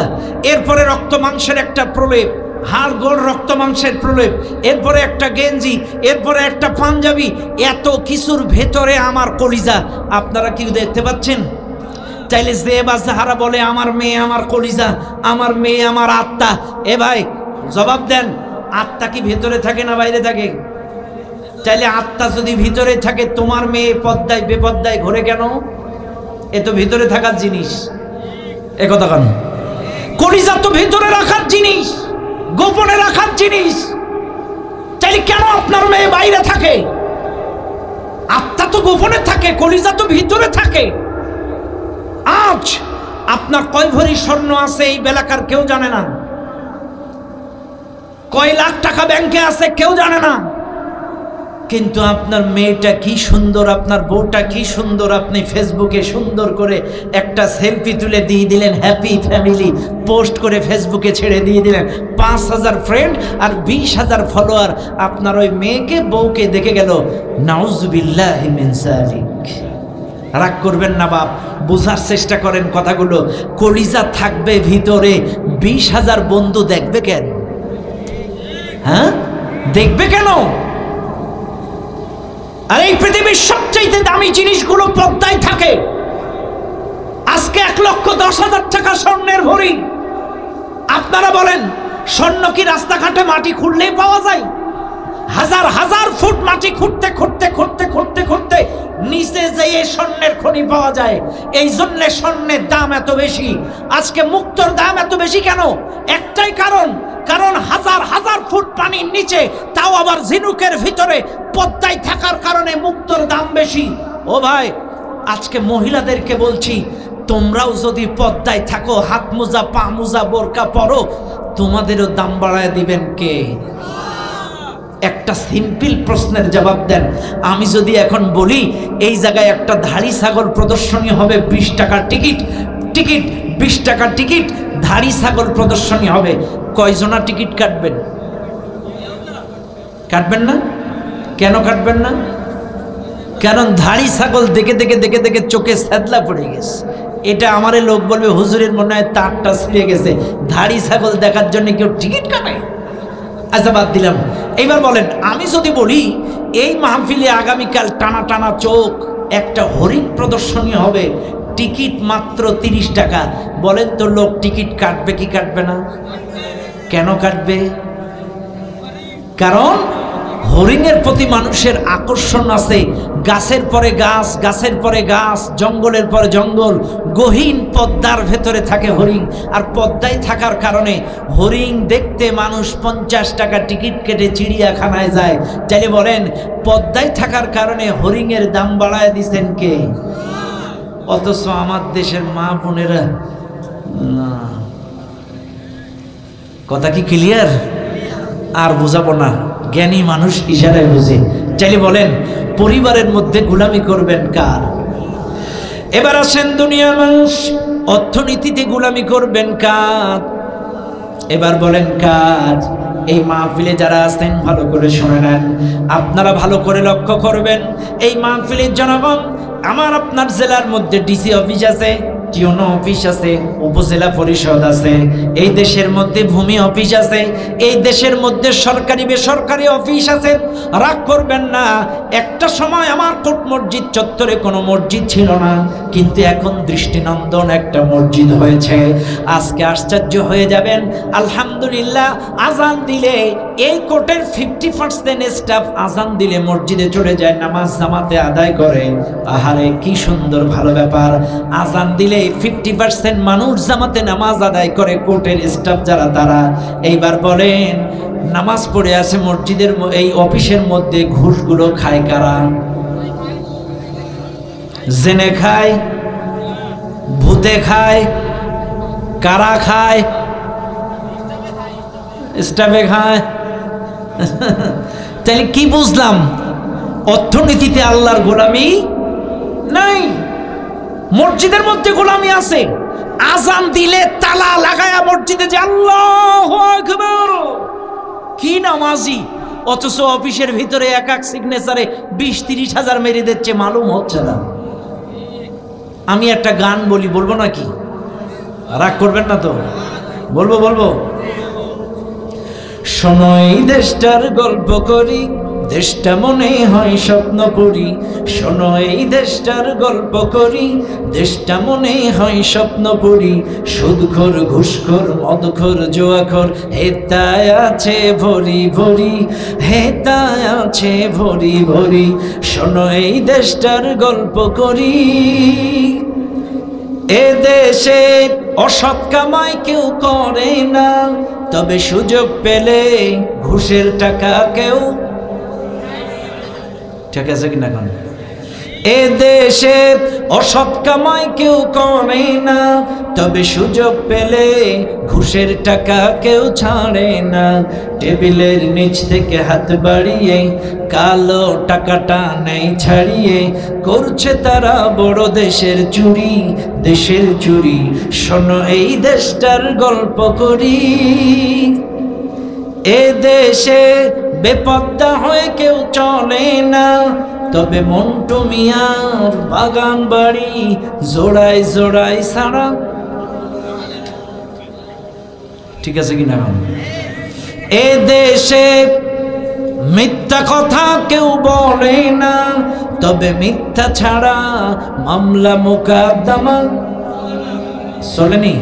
Speaker 1: এরপরে রক্ত মাংসের একটা প্রলেপ, হাড় গোড় রক্ত মাংসের প্রলেপ, এরপরে একটা গেঞ্জি, এরপরে একটা পাঞ্জাবি, এত কিছুর ভেতরে আমার কলিজা। আপনারা কি দেখতে পাচ্ছেন? চাইলে যে বা যাহারা বলে আমার মেয়ে আমার কলিজা, আমার মেয়ে আমার আত্মা, এ ভাই জবাব দেন, আত্মা কি ভেতরে থাকে না বাইরে থাকে? চাইলে আত্মা যদি ভিতরে থাকে, তোমার মেয়ে পদ্মায় বেপদ্মায় ঘুরে কেন? এ তো ভিতরে থাকার জিনিস। এ কথা কেন? কলিজা তো ভিতরে রাখার জিনিস, গোপনে রাখার জিনিস। চাইলে কেন আপনার মেয়ে বাইরে থাকে? আত্মা তো গোপনে থাকে, কলিজা তো ভিতরে থাকে। আজ আপনার কয় ভরি স্বর্ণ আছে এই এলাকার কেউ জানে না, কয় লাখ টাকা ব্যাংকে আছে কেউ জানে না, কিন্তু আপনার মেয়েটা কি সুন্দর, আপনার বউটা কি সুন্দর, আপনি ফেসবুকে সুন্দর করে একটা সেলফি তুলে দিয়ে দিলেন, হ্যাপি ফ্যামিলি পোস্ট করে ফেসবুকে ছেড়ে দিয়ে দিলেন, 5000 ফ্রেন্ড আর 20,000 ফলোয়ার। আপনার ওই মেয়েকে বউকে দেখে গেল, নাউজুবিল্লাহি মিন যালিক। রাগ করবেন না বাপ, বোঝার চেষ্টা করেন কথাগুলো। কলিজা থাকবে ভিতরে, 20,000 বন্ধু দেখবে কেন? হ্যাঁ, দেখবে কেন? আর এই পৃথিবীর সবচেয়ে দামি জিনিসগুলো পর্দায় থাকে। আজকে 1,10,000 টাকা স্বর্ণের ভরি। আপনারা বলেন, স্বর্ণ কি রাস্তাঘাটে মাটি খুঁড়লেই পাওয়া যায়? হাজার হাজার ফুট মাটি খুঁড়তে খুঁড়তে খুঁড়তে খুঁড়তে খুঁড়তে নিচে যেয়ে স্বর্ণের খনি পাওয়া যায়। এই জন্য স্বর্ণের দাম এত বেশি। আজকে মুক্তোর দাম এত বেশি কেন? একটাই কারণ, কারণ হাজার হাজার ফুট পানির নিচে, তাও আবার ঝিনুকের ভিতরে পদ্মায় থাকার কারণে মুক্তোর দাম বেশি। ও ভাই, আজকে মহিলাদেরকে বলছি, তোমরাও যদি পদ্মায় থাকো, হাত মোজা পা মোজা বোরকা পরো, তোমাদেরও দাম বাড়ায় দিবেন কে? একটা সিম্পল প্রশ্নের জবাব দেন। আমি যদি এখন বলি এই জায়গায় একটা ধাড়ি ছাগল প্রদর্শনী হবে, 20 টাকার টিকিট, 20 টাকার টিকিট, ধাড়ি ছাগল প্রদর্শনী হবে, কয়জনা টিকিট কাটবেন? কাটবেন না? কেন কাটবেন না? কারণ ধাড়ি ছাগল দেখে দেখে দেখে দেখে চোখে স্যাদলা পড়ে গেছে। এটা আমারে লোক বলবে হুজুরের মনে হয় তারটা ছিঁড়ে গেছে, ধাড়ি ছাগল দেখার জন্য কেউ টিকিট কাটায়। আচ্ছা বাদ দিলাম। এইবার বলেন, আমি যদি বলি এই মাহফিলে আগামীকাল টানা টানা চোখ একটা হরিণ প্রদর্শনী হবে, টিকিট মাত্র 30 টাকা, বলেন তো লোক টিকিট কাটবে কি কাটবে না? কেন কাটবে? কারণ হরিণের প্রতি মানুষের আকর্ষণ আছে। গাছের পরে গাছ, গাছের পরে গাছ, জঙ্গলের পরে জঙ্গল, গহীন পদ্মার ভেতরে থাকে হরিণ। আর পদ্মায় থাকার কারণে হরিণ দেখতে মানুষ 50 টাকা টিকিট কেটে চিড়িয়াখানায় যায়। চাইলে বলেন, পদ্মায় থাকার কারণে হরিণের দাম বাড়ায় দিচ্ছেন কে? অথচ আমার দেশের মা বোনেরা না। কথা কি ক্লিয়ার? আর বোঝাবো না, জ্ঞানী মানুষ ইশারায় বুঝে। চাইলে বলেন, পরিবারের মধ্যে গোলামি করবেন কার? এবার আসেন দুনিয়ার মানুষ, অর্থনীতিতে গোলামি করবেন কার? এবার বলেন কার? এই মাহফিলে যারা আছেন ভালো করে শুনে নেন, আপনারা ভালো করে লক্ষ্য করবেন। এই মাহফিলের জনগণ, আমার আপনার জেলার মধ্যে ডিসি অফিস আছে, টিওনো অফিস আছে, উপজেলা পরিষদ আছে, এই দেশের মধ্যে ভূমি অফিস আছে, এই দেশের মধ্যে সরকারি বেসরকারি অফিস আছে। রাগ করবেন না, একটা সময় আমার কোট মসজিদ চত্বরে কোনো মসজিদ ছিল না, কিন্তু এখন দৃষ্টিনন্দন একটা মসজিদ হয়েছে। আজকে আশ্চর্য হয়ে যাবেন, আলহামদুলিল্লাহ, আজান দিলে এই কোটের 50% স্টাফ আজান দিলে মসজিদে চলে যায়, নামাজ জামাতে আদায় করে। আহারে কি সুন্দর ভালো ব্যাপার! আজান দিলে 50% মানুষ জামাতে নামাজ আদায় করে, কোর্টের স্টাফ যারা তারা। এইবার বলেন, নামাজ পড়ে আছে মসজিদের এই অফিসের মধ্যে, ঘুষগুলো খায় কারা? জেনে খায়, ভূতে খায়, কারা খায়? স্টাফে খায়। তাহলে কি বুঝলাম? অর্থনীতিতে আল্লাহর গোলামি নাই, মসজিদের মধ্যে গোলামি আছে। আজান দিলে তালা লাগায়া মসজিদে যে আল্লাহু আকবার, কি নামাজি, অথচ অফিসের ভিতরে এক এক সিগনেচারে 20-30 হাজার মেরে দিচ্ছে, মালুম হচ্ছে না। আমি একটা গান বলি, বলবো নাকি? রাগ করবেন না তো? বলবো। শোনো এই দেশটার গল্প করি, দেশটা মনে হয় স্বপ্ন পড়ি। শোনো এই দেশটার গল্প করি, দেশটা মনে হয় স্বপ্ন পড়ি। সুদখোর, ঘুষখোর, মদখোর, জুয়াখোর, হেতায় আছে ভরি ভরি, হেতায় আছে ভরি ভরি। শোনো এই দেশটার গল্প করি, এ দেশে অসৎ কামাই কেউ করে না, তবে সুযোগ পেলে ঘুষের টাকা কেউ, ঠিক আছে কিনা? কোন এ দেশে অসৎ কামাই কেউ করে না, তবে সুযোগ পেলে ঘুষের টাকা কেউ ছাড়ে না। টেবিলের নিচ থেকে হাত বাড়িয়ে কালো টাকাটা নেই ছাড়িয়ে, করছে তারা বড় দেশের চুরি, দেশের চুরি। শোনো এই দেশটার গল্প করি, এ দেশে বেপত্তা হয়ে কেউ চলে না, তবে মন্টু মিয়ার বাগান বাড়ি জোড়ায় জোড়ায় সারা, ঠিক আছে কিনা? এ দেশে মিথ্যা কথা কেউ বলে না, তবে মিথ্যা ছাড়া মামলা মোকদ্দমা চলেনি।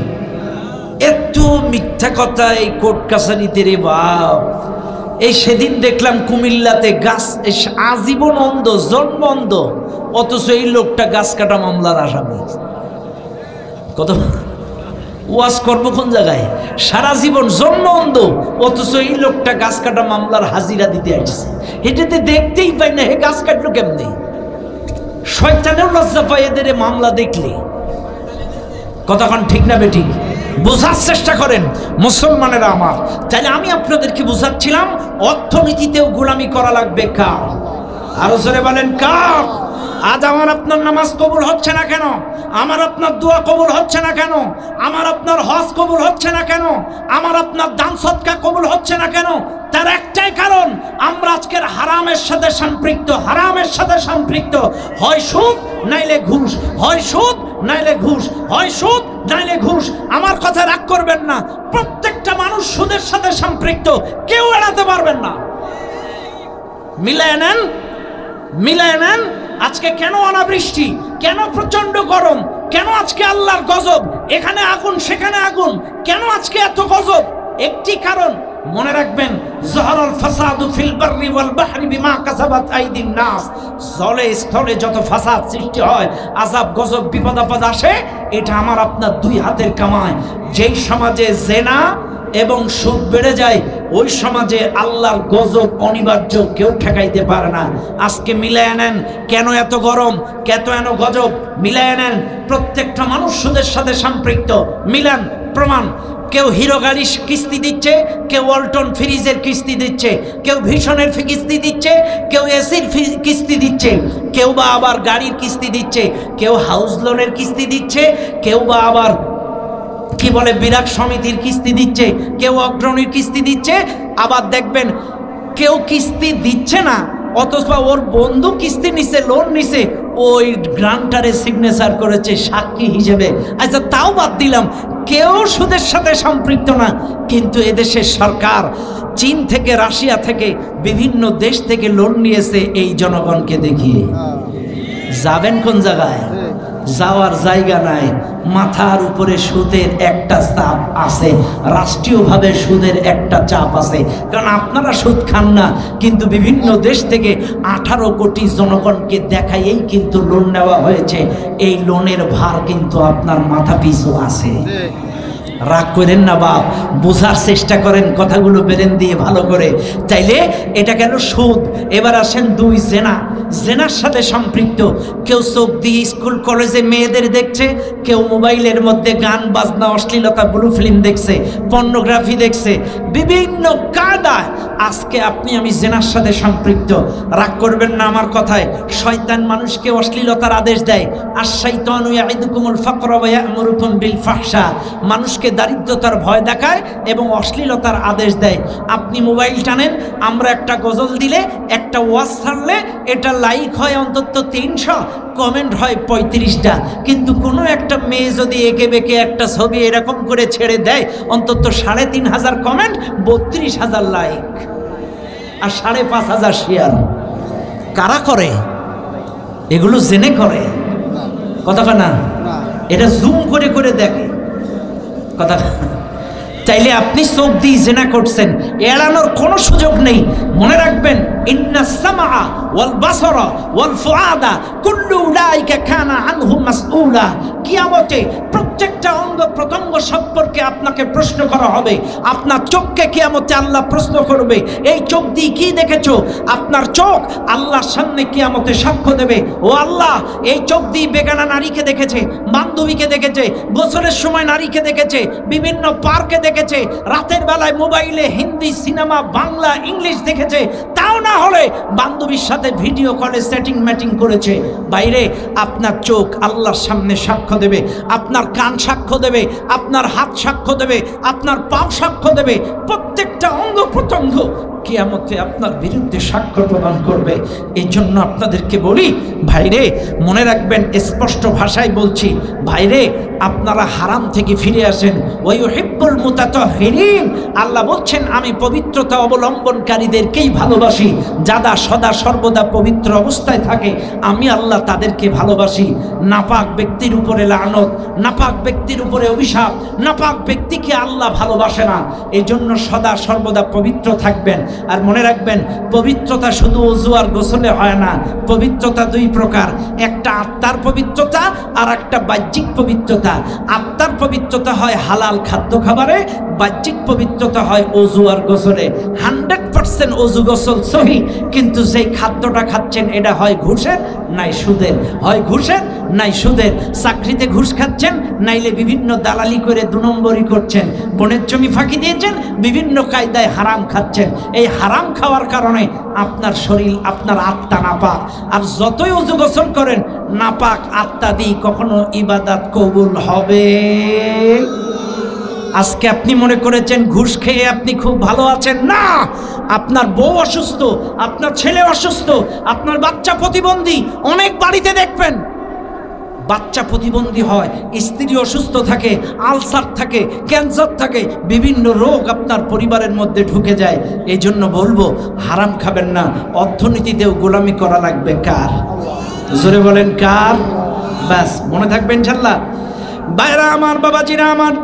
Speaker 1: এত মিথ্যা কথা এই কোর্ট কাছারিতে রে বাপ! এই সেদিন দেখলাম কুমিল্লাতে গাছ আজীবন অন্ধ, জন্ম অন্ধ, অথচ এই লোকটা গাছ কাটা মামলার আসামি। কত ওয়াজ করবো কোন জায়গায়? সারা জীবন জন্ম অন্ধ, অথচ এই লোকটা গাছ কাটা মামলার হাজিরা দিতে আসছে। এটাতে দেখতেই পাই না, হে গাছ কাটলো কেমনি? শয়তানেও লজ্জা পায় এদের মামলা দেখলে। কতক্ষণ ঠিক না বেঠিক? বোঝার চেষ্টা করেন মুসলমানেরা আমার। তাহলে আমি আপনাদেরকে বোঝাচ্ছিলাম, অর্থনীতিতেও গোলামি করা লাগবে কার? আরো জোরে বলেন কার? আজ আমার আপনার নামাজ কবুল হচ্ছে না কেন? আমার আপনার দোয়া কবুল হচ্ছে না কেন? আমার আপনার হজ কবুল হচ্ছে না কেন? আমার আপনার দান সদকা কবুল হচ্ছে না কেন? তার একটাই কারণ, আমরা আজকের হারামের সাথে সম্পৃক্ত। হারামের সাথে সম্পৃক্ত, হয় সুদ নাইলে ঘুষ, হয় সুদ নাইলে ঘুষ, হয় সুদ নাইলে ঘুষ। আমার কথা রাগ করবেন না, প্রত্যেকটা মানুষ সুদের সাথে সম্পৃক্ত, কেউ এড়াতে পারবেন না। মিলায় নেন, মিলায় নেন। আজকে কেন অনাবৃষ্টি, কেন প্রচন্ড গরম, কেন আজকে আল্লাহর গজব, এখানে আগুন সেখানে আগুন, কেন আজকে এত গজব? একটি কারণ মনে রাখবেন, যহরাল ফাসাদু ফিল বাররি ওয়াল বাহরি বিমা কাসাবাত আইদিন নাস। জলে স্থলে যত ফাসাদ সৃষ্টি হয়, আযাব গজব বিপদ আপদ আসে, এটা আমার আপনার দুই হাতের কামাই। যেই সমাজে জেনা এবং সুদ বেড়ে যায়, ওই সমাজে আল্লাহর গজব অনিবার্য, কেউ ঠেকাইতে পারে না। আজকে মিলায় নেন, কেন এত গরম, কেন এত গজব, মিলায় নেন। প্রত্যেকটা মানুষ সুদের সাথে সম্পৃক্ত। মিলান, প্রমাণ। কেউ হিরো গাড়ির কিস্তি দিচ্ছে, কেউ ওয়ালটন ফ্রিজের কিস্তি দিচ্ছে, কেউ ভীষণের কিস্তি দিচ্ছে, কেউ এসির কিস্তি দিচ্ছে, কেউ বা আবার গাড়ির কিস্তি দিচ্ছে, কেউ হাউস লোনের কিস্তি দিচ্ছে, কেউ বা আবার কি বলে বিরাট সমিতির কিস্তি দিচ্ছে, কেউ অগ্রণীর কিস্তি দিচ্ছে। আবার দেখবেন কেউ কিস্তি দিচ্ছে না, অথচ ওর বন্ধু কিস্তি নিছে, লোন নিছে, ওই গ্রান্টারে সিগনেচার করেছে সাক্ষী হিসেবে। আচ্ছা, তাও বাদ দিলাম, কেউ সুদের সাথে সম্পৃক্ত না। কিন্তু এদেশের সরকার চীন থেকে, রাশিয়া থেকে, বিভিন্ন দেশ থেকে লোন নিয়েছে এই জনগণকে দেখিয়ে। যাবেন কোন জায়গায়? যাওয়ার জায়গা নাই। মাথার উপরে সুদের একটা চাপ আছে, রাষ্ট্রীয়ভাবে সুদের একটা চাপ আছে। কারণ আপনারা সুদ খান না, কিন্তু বিভিন্ন দেশ থেকে 18 কোটি জনগণকে দেখাইয়েই কিন্তু লোন নেওয়া হয়েছে। এই লোনের ভার কিন্তু আপনার মাথা পিছু আছে। রাগ করেন না বাপ, বোঝার চেষ্টা করেন কথাগুলো বেরেন দিয়ে ভালো করে। তাইলে এটা গেল সুদ। এবার আসেন দুই, জেনা। জেনার সাথে সম্পৃক্ত। কেউ চোখ দিয়ে স্কুল কলেজে মেয়েদের দেখছে, কেউ মোবাইলের মধ্যে গান বাজনা অশ্লীলতা ব্লু ফিল্ম দেখছে, পর্নোগ্রাফি দেখছে, বিভিন্ন কায়দায় আজকে আপনি আমি জেনার সাথে সম্পৃক্ত। রাগ করবেন না আমার কথায়। শয়তান মানুষকে অশ্লীলতার আদেশ দেয়। আশ-শাইতানু ইয়াইদুকুমুল ফাকরা ওয়া ইয়া'মুরুকুম বিল ফাহশা। মানুষকে দারিদ্রতার ভয় দেখায় এবং অশ্লীলতার আদেশ দেয়। আপনি মোবাইল টানেন, আমরা একটা গজল দিলে, একটা ওয়াজ ছাড়লে, এটা লাইক হয় অন্তত 300, কমেন্ট হয় 35টা। কিন্তু কোনো একটা মেয়ে যদি এঁকে বেঁকে একটা ছবি এরকম করে ছেড়ে দেয়, অন্তত 3500 কমেন্ট, 32,000 লাইক আর 5,500 শেয়ার। কারা করে এগুলো? জেনে করে? কথা না, এটা জুম করে করে দেখে কথা। চাইলে আপনি চোখ দিয়ে জেনা করছেন, এড়ানোর কোনো সুযোগ নেই। মনে রাখবেন, ইন্নাস সামআ ওয়াল বাসারা ওয়াল ফুআদা কুল্লু উলাইকা কানা আনহু মাসউলা। কিয়ামতে প্রত্যেকটা অঙ্গ প্রত্যঙ্গ সম্পর্কে আপনাকে প্রশ্ন করা হবে। আপনার চোখকে কিয়ামতে আল্লাহ প্রশ্ন করবে, এই চোখ দিয়ে কি দেখেছো? আপনার চোখ আল্লাহর সামনে কিয়ামতে সাক্ষ্য দেবে, ও আল্লাহ, এই চোখ দিয়ে বেগানা নারীকে দেখেছে, বান্ধবীকে দেখেছে, গোসলের সময় নারীকে দেখেছে, বিভিন্ন পার্কে দেখেছে, রাতের বেলায় মোবাইলে হিন্দি সিনেমা, বাংলা, ইংলিশ দেখেছে, তাও না হলে বান্ধবীর সাথে ভিডিও কলে সেটিং ম্যাটিং করেছে। বাইরে আপনার চোখ আল্লাহর সামনে সাক্ষ্য দেবে, আপনার কান সাক্ষ্য দেবে, আপনার হাত সাক্ষ্য দেবে, আপনার পা সাক্ষ্য দেবে। প্রত্যেকটা অঙ্গ প্রত্যঙ্গ কিয়ামতে আপনার বিরুদ্ধে সাক্ষ্য প্রদান করবে। এই জন্য আপনাদেরকে বলি, ভাইরে মনে রাখবেন, স্পষ্ট ভাষায় বলছি, ভাইরে আপনারা হারাম থেকে ফিরে আসেন। ওয়ায়ুহিব্বুল মুতাতাহহিরিন। আল্লাহ বলছেন, আমি পবিত্রতা অবলম্বনকারীদেরকেই ভালোবাসি। যারা সদা সর্বদা পবিত্র অবস্থায় থাকে, আমি আল্লাহ তাদেরকে ভালোবাসি। নাপাক ব্যক্তির উপরে লানত, নাপাক ব্যক্তির উপরে অভিশাপ, নাপাক ব্যক্তিকে আল্লাহ ভালোবাসে না। এই জন্য সদা সর্বদা পবিত্র থাকবেন। আর মনে রাখবেন, পবিত্রতা শুধু ওযু আর গোসলে হয় না। পবিত্রতা দুই প্রকার, একটা আত্মার পবিত্রতা আর একটা বাহ্যিক পবিত্রতা। আত্মার পবিত্রতা হয় হালাল খাদ্য খাবারে, বাহ্যিক পবিত্রতা হয় ওযু আর গোসলে। 100% ওযু গোসল সহি, কিন্তু যেই খাদ্যটা খাচ্ছেন এটা হয় ঘুষের, নাই সুদের, হয় ঘুষের নাই সুদের। চাকরিতে ঘুষ খাচ্ছেন, নাইলে বিভিন্ন দালালি করে 2 নম্বরই করছেন। বোনের জমি ফাঁকি দিয়েছেন, বিভিন্ন কায়দায় হারাম খাচ্ছেন। এই হারাম খাওয়ার কারণে আপনার শরীর, আপনার আত্মা নাপাক। আর যতই ওযু গোসল করেন, নাপাক আত্মা দিয়ে কখনো ইবাদত কবুল হবে? আজকে আপনি মনে করেছেন ঘুষ খেয়ে আপনি খুব ভালো আছেন, না। আপনার বউ অসুস্থ, আপনার ছেলে অসুস্থ, আপনার বাচ্চা প্রতিবন্ধী। অনেক বাড়িতে দেখবেন বাচ্চা প্রতিবন্ধী হয়, স্ত্রী অসুস্থ থাকে, আলসার থাকে, ক্যান্সার থাকে, বিভিন্ন রোগ আপনার পরিবারের মধ্যে ঢুকে যায়। এই জন্য বলবো, হারাম খাবেন না। অর্থনীতিতেও গোলামি করা লাগবে কার? জোরে বলেন কার? ব্যাস মনে থাকবে ইনশাল্লাহ। ভাইরা আমার, বাবাজিরা আমার,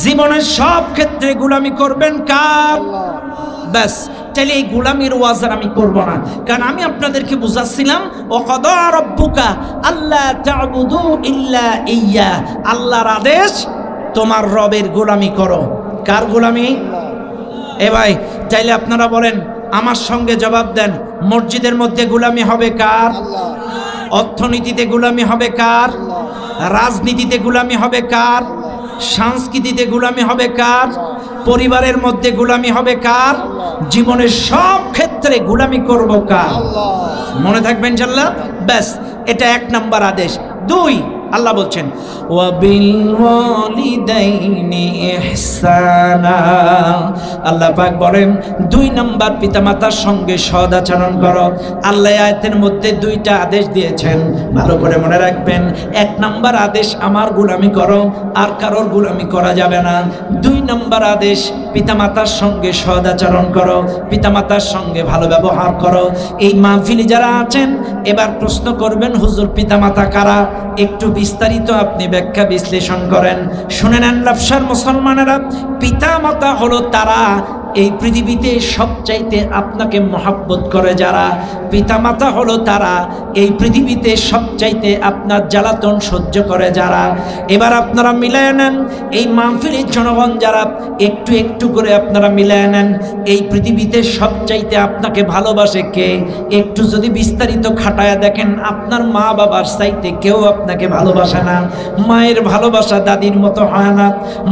Speaker 1: জীবনের সব ক্ষেত্রে গোলামি করবেন কার? ব্যাস। তাহলে এই গোলামির ওয়াজ আমি করব না, কারণ আমি আপনাদেরকে বুঝাচ্ছিলাম ওয়াকাদা রাব্বুকা আল্লা তা'বুদু ইল্লা ইয়্যা, আল্লাহর আদেশ তোমার রবের গোলামি করো। কার গোলামি? এ ভাই, তাইলে আপনারা বলেন, আমার সঙ্গে জবাব দেন, মসজিদের মধ্যে গোলামি হবে কার? অর্থনীতিতে গোলামি হবে কার? রাজনীতিতে গোলামি হবে কার? সংস্কৃতিতে গোলামি হবে কার? পরিবারের মধ্যে গোলামি হবে কার? জীবনের সব ক্ষেত্রে গোলামি করব কার? মনে থাকবেন ইনশাআল্লাহ। ব্যাস, এটা 1 নম্বর আদেশ। 2, আল্লাহ বলছেন ওয়াবিল ওয়ালিদাইনি ইহসানা। আল্লাহ পাক বলেন 2 নম্বর, পিতামাতার সঙ্গে সৎ আচরণ করো। আল্লাহ আয়াতের মধ্যে 2টা আদেশ দিয়েছেন, ভালো করে মনে রাখবেন। 1 নম্বর আদেশ আমার গোলামি করো, আর কারোর গোলামি করা যাবে না। 2 নম্বর আদেশ পিতামাতার সঙ্গে সৎ আচরণ করো, পিতামাতার সঙ্গে ভালো ব্যবহার করো। এই মাহফিলে যারা আছেন, এবার প্রশ্ন করবেন, হুজুর পিতামাতা কারা? একটু বিস্তারিত আপনি ব্যাখ্যা বিশ্লেষণ করেন। শুনে নেন লাফসার মুসলমানেরা, পিতা মাতা হলো তারা এই পৃথিবীতে সবচাইতে আপনাকে মহব্বত করে যারা। পিতামাতা হলো তারা এই পৃথিবীতে সবচাইতে আপনার জ্বালাতন সহ্য করে যারা। এবার আপনারা মিলায় নেন, এই মাহফিলের জনগণ যারা, একটু একটু করে আপনারা মিলায় নেন, এই পৃথিবীতে সবচাইতে আপনাকে ভালোবাসে কে? একটু যদি বিস্তারিত খাটায়া দেখেন, আপনার মা বাবার চাইতে কেউ আপনাকে ভালোবাসে না। মায়ের ভালোবাসা দাদির মতো হয় না,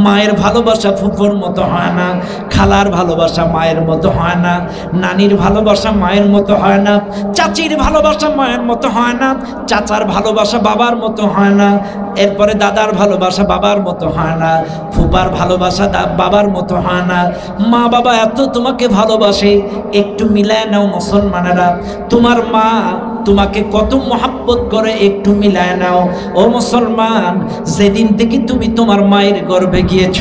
Speaker 1: মায়ের ভালোবাসা ফুফুর মতো হয় না, খালার ভালোবাসা মায়ের মতো হয় না, নানির ভালোবাসা মায়ের মতো হয় না, চাচির ভালোবাসা মায়ের মতো হয় না, চাচার ভালোবাসা বাবার মতো হয় না, এরপরে দাদার ভালোবাসা বাবার মতো হয় না, ফুপার ভালোবাসা বাবার মতো হয় না। মা বাবা এত তোমাকে ভালোবাসে, একটু মিলায় নাও মুসলমানেরা, তোমার মা তোমাকে কত মহাব্বত করে, একটু মিলায় নাও। ও মুসলমান, যেদিন থেকে তুমি তোমার মায়ের গর্ভে গিয়েছ,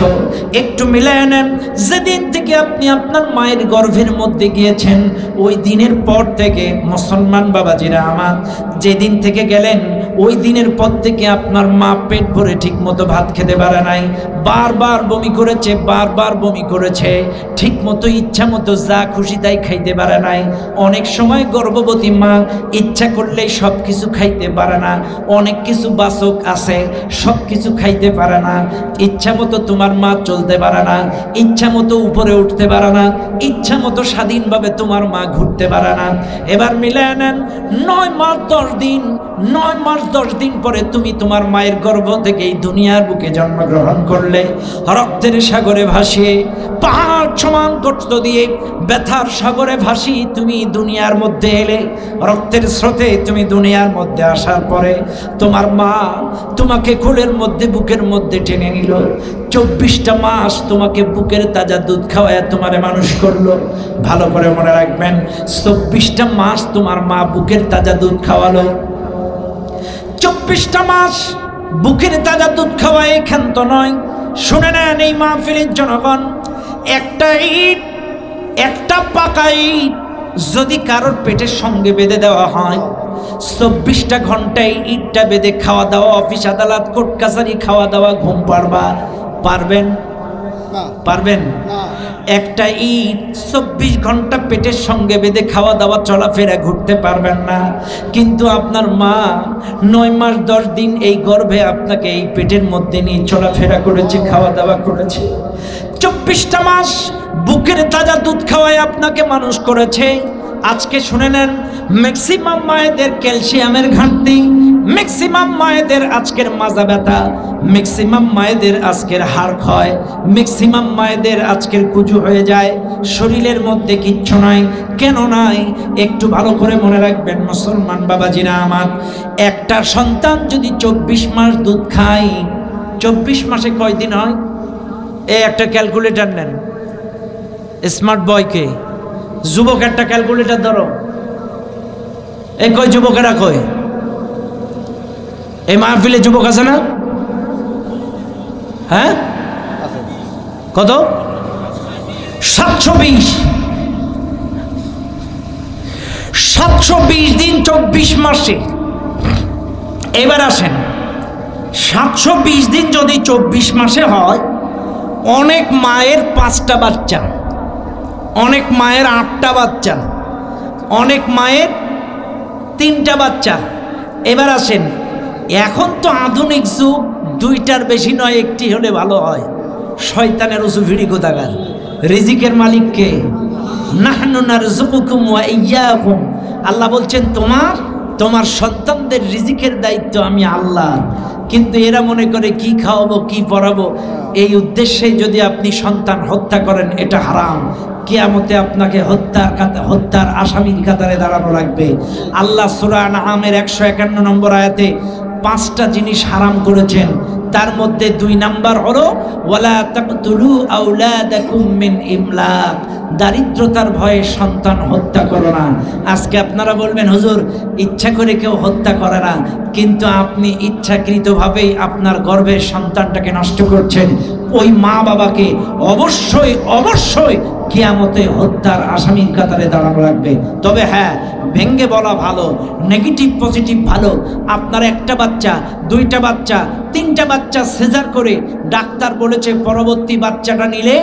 Speaker 1: একটু মিলায় নেন। যেদিন থেকে আপনি আপনার মায়ের গর্ভের মধ্যে গিয়েছেন, ওই দিনের পর থেকে মুসলমান বাবাজিরা আমার, যেদিন থেকে গেলেন ওই দিনের পর থেকে আপনার মা পেট ভরে ঠিক মতো ভাত খেতে পারে নাই, বারবার বমি করেছে, বারবার বমি করেছে, ঠিক মতো ইচ্ছা মতো যা খুশি তাই খাইতে পারে নাই। অনেক সময় গর্ভবতী মা ইচ্ছা করলেই সব কিছু খাইতে পারে না, অনেক কিছু বাচক আছে সব কিছু খাইতে পারে না। ইচ্ছা মতো তোমার মা চলতে পারে না, ইচ্ছা মতো উপরে উঠতে পারে না, ইচ্ছা মতো স্বাধীনভাবে তোমার মা ঘুরতে পারে না। এবার মিলায় নেন, 9 মাস 10 দিন, 9 মাস 10 দিন পরে তুমি তোমার মায়ের গর্ভ থেকে এই দুনিয়ার বুকে জন্মগ্রহণ করলে, রক্তের সাগরে ভাসিয়ে, পাহাড় সমান কষ্ট দিয়ে, ব্যথার সাগরে ভাসি তুমি দুনিয়ার মধ্যে এলে। রক্তের স্রোতে তুমি দুনিয়ার মধ্যে আসার পরে তোমার মা তোমাকে কোলের মধ্যে, বুকের মধ্যে টেনে নিল। 24টা মাস তোমাকে বুকের তাজা দুধ খাওয়ায় তোমারে মানুষ করলো। ভালো করে মনে রাখবেন, 24টা মাস তোমার মা বুকের তাজা দুধ খাওয়ালো। 24টা মাস বুকের তাজা দুধ খাওয়ায় ক্ষান্ত নয়। শুনে নেন এই মাহফিলের জনগণ, একটা ইট, একটা পাকা ইট যদি কারোর পেটের সঙ্গে বেঁধে দেওয়া হয়, 24টা ঘন্টায় ইটটা বেঁধে খাওয়া দাওয়া, অফিস আদালত কোর্ট কাছারি খাওয়া দাওয়া, ঘুম পারবেন? পারবেন? একটা ইট 24 ঘন্টা পেটের সঙ্গে বেঁধে খাওয়া দাওয়া, চলাফেরা, ঘুরতে পারবেন না। কিন্তু আপনার মা 9 মাস 10 দিন এই গর্ভে আপনাকে এই পেটের মধ্যে নিয়ে চলাফেরা করেছে, খাওয়া দাওয়া করেছে। 24টা মাস বুকের তাজা দুধ খাওয়ায় আপনাকে মানুষ করেছে। আজকে শুনে নেন, ম্যাক্সিমাম মায়েদের ক্যালসিয়ামের ঘাটতি, ম্যাক্সিমাম মায়েদের আজকের মাজা ব্যথা, ম্যাক্সিমাম মায়েদের আজকের হাড় ক্ষয়, ম্যাক্সিমাম মায়েদের আজকের কুজু হয়ে যায়, শরীরের মধ্যে কিচ্ছু নাই। কেন নাই? একটু ভালো করে মনে রাখবেন মুসলমান বাবাজিরা আমার, একটা সন্তান যদি 24 মাস দুধ খায়, 24 মাসে কয়দিন হয়? এই একটা ক্যালকুলেটর নেন, স্মার্ট বয়কে, যুবক একটা ক্যালকুলেটর ধরো। এই কয় যুবকেরা কই? এই মাহফিলে যুবক আছে না? হ্যাঁ, কত? 720। 720 দিন 24 মাসে। এবার আসেন, 720 দিন যদি 24 মাসে হয়, অনেক মায়ের 5টা বাচ্চা, অনেক মায়ের 8টা বাচ্চা, অনেক মায়ের 3টা বাচ্চা। এবার আসেন, এখন তো আধুনিক যুগ, 2টার বেশি নয়, একটি হলে ভালো হয়। শয়তানের উসুফিড়ি কোথাকার। রিজিকের মালিককে, নাহনু নারযুকুকুম ওয়া ইয়্যাকুম। আল্লাহ বলছেন তোমার সন্তানদের রিজিকের দায়িত্ব আমি আল্লাহ। কিন্তু এরা মনে করে কি খাওয়াবো, কি পড়াবো, এই উদ্দেশ্যে যদি আপনি সন্তান হত্যা করেন, এটা হারাম। কিয়ামতে আপনাকে হত্যার আসামির কাতারে দাঁড়ানো লাগবে। আল্লাহ সূরা আনআমের 151 নম্বর আয়াতে 5টা জিনিস হারাম করেছেন, তার মধ্যে 2 নাম্বার হলো ওয়ালা তাকতুলু আওলাদাকুম মিন ইমলাক, দারিদ্রতার ভয়ে সন্তান হত্যা করো না। আজকে আপনারা বলবেন হুজুর ইচ্ছা করে কেউ হত্যা করে না, কিন্তু আপনি ইচ্ছাকৃতভাবেই আপনার গর্ভের সন্তানটাকে নষ্ট করছেন। ওই মা বাবাকে অবশ্যই অবশ্যই কিয়ামতে হত্যার আসামির কাতারে দাঁড়ানো লাগবে। তবে হ্যাঁ, ভেঙ্গে বলা ভালো, নেগেটিভ পজিটিভ ভালো। আপনার 1টা বাচ্চা, 2টা বাচ্চা, 3টা বাচ্চা সিজার করে ডাক্তার বলেছে পরবর্তী বাচ্চাটা নিলে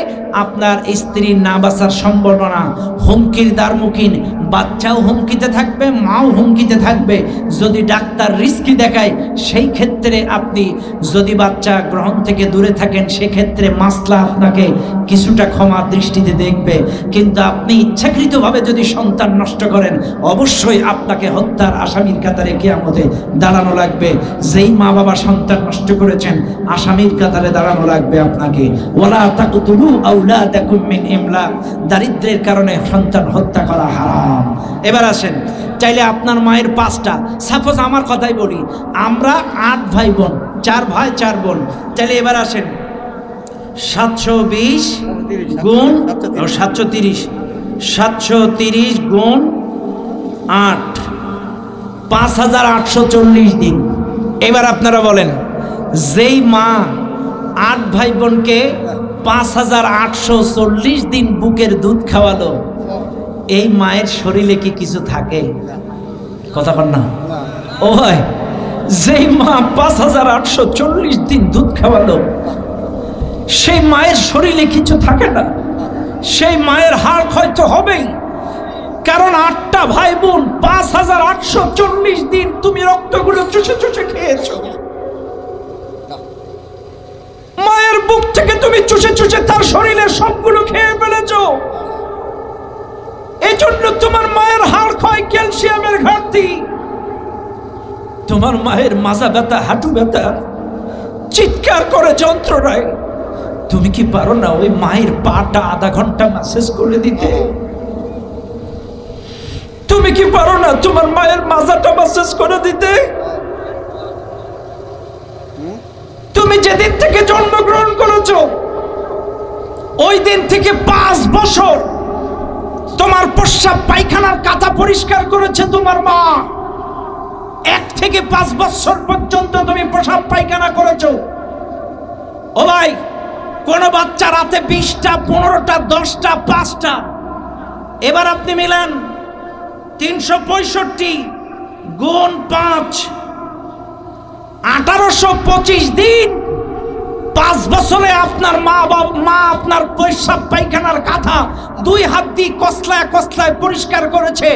Speaker 1: আপনার স্ত্রীর না বাঁচার সম্ভাবনা হুমকির দ্বারমুখীন। বাচ্চাও হুমকিতে থাকবে, মাও হুমকিতে থাকবে। যদি ডাক্তার রিস্কি দেখায়, সেই ক্ষেত্রে আপনি যদি বাচ্চা গ্রহণ থেকে দূরে থাকেন, সেক্ষেত্রে মাসলা আপনাকে কিছুটা ক্ষমা দৃষ্টিতে দেখবে। কিন্তু আপনি ইচ্ছাকৃতভাবে যদি সন্তান নষ্ট করেন, অবশ্যই আপনাকে হত্যার আসামির কাতারে কিয়ামতে দাঁড়ানো লাগবে। যেই মা বাবা সন্তান নষ্ট করেছেন, আসামির কাতারে দাঁড়ানো লাগবে আপনাকে। ওয়ালা তাকতুলু আওলাদাকুম মিন ইমলাক, দারিদ্র্যের কারণে সন্তান হত্যা করা হারাম। এবার আসেন, চাইলে আপনার মায়ের 5টা, সাপোজ আমার কথাই বলি, আমরা 8 ভাই বোন, 4 ভাই 4 বোন। চাইলে এবার আসেন, 720 গুণ 730, 730 গুণ 8, 5840 দিন। এবার আপনারা বলেন, যেই মা 8 ভাই বোনকে 5840 দিন বুকের দুধ খাওয়ালো, এই মায়ের শরীরে কি কিছু থাকে? কথা বল না। ও ভাই, যেই মা 5840 দিন দুধ খাওয়ালো, সেই মায়ের শরীরে কিছু থাকে না। সেই মায়ের হাড় ক্ষয় তো হবেই, কারণ 8টা ভাই বোন 5840 দিন তুমি রক্তগুলো চুষে চুষে খেয়েছো। মায়ের বুক থেকে তুমি চুষে চুষে তার শরীরের সবগুলো খেয়ে ফেলেছো। এই জন্য তোমার মায়ের হাড় ক্ষয়, ক্যালসিয়ামের ঘাটতি, তোমার মায়ের মাজা ব্যথা, হাঁটু ব্যথা, চিৎকার করে যন্ত্রণায়। তুমি কি পারো না ওই মায়ের পাটা আধা ঘন্টা ম্যাসেজ করে দিতে? তুমি কি পারো না তোমার মায়ের মাজাটা ম্যাসেজ করে দিতে? তুমি যেদিন থেকে জন্মগ্রহণ করেছো, ওই দিন থেকে 5 বছর তোমার প্রস্রাব পায়খানার কাঁথা পরিষ্কার করেছে তোমার মা। 1 থেকে 5 বছর পর্যন্ত তুমি প্রস্রাব পায়খানা করেছো। ও ভাই, কোন বাচ্চা রাতে 20টা, 15টা, 10টা, 5টা। এবার আপনি মিলান 365 গুণ 5, 1825 দিন। 5 বছরে আপনার মা আপনার প্রস্রাব পায়খানার কাঁথা 2 হাত দিয়ে কসলায় কসলায় পরিষ্কার করেছে।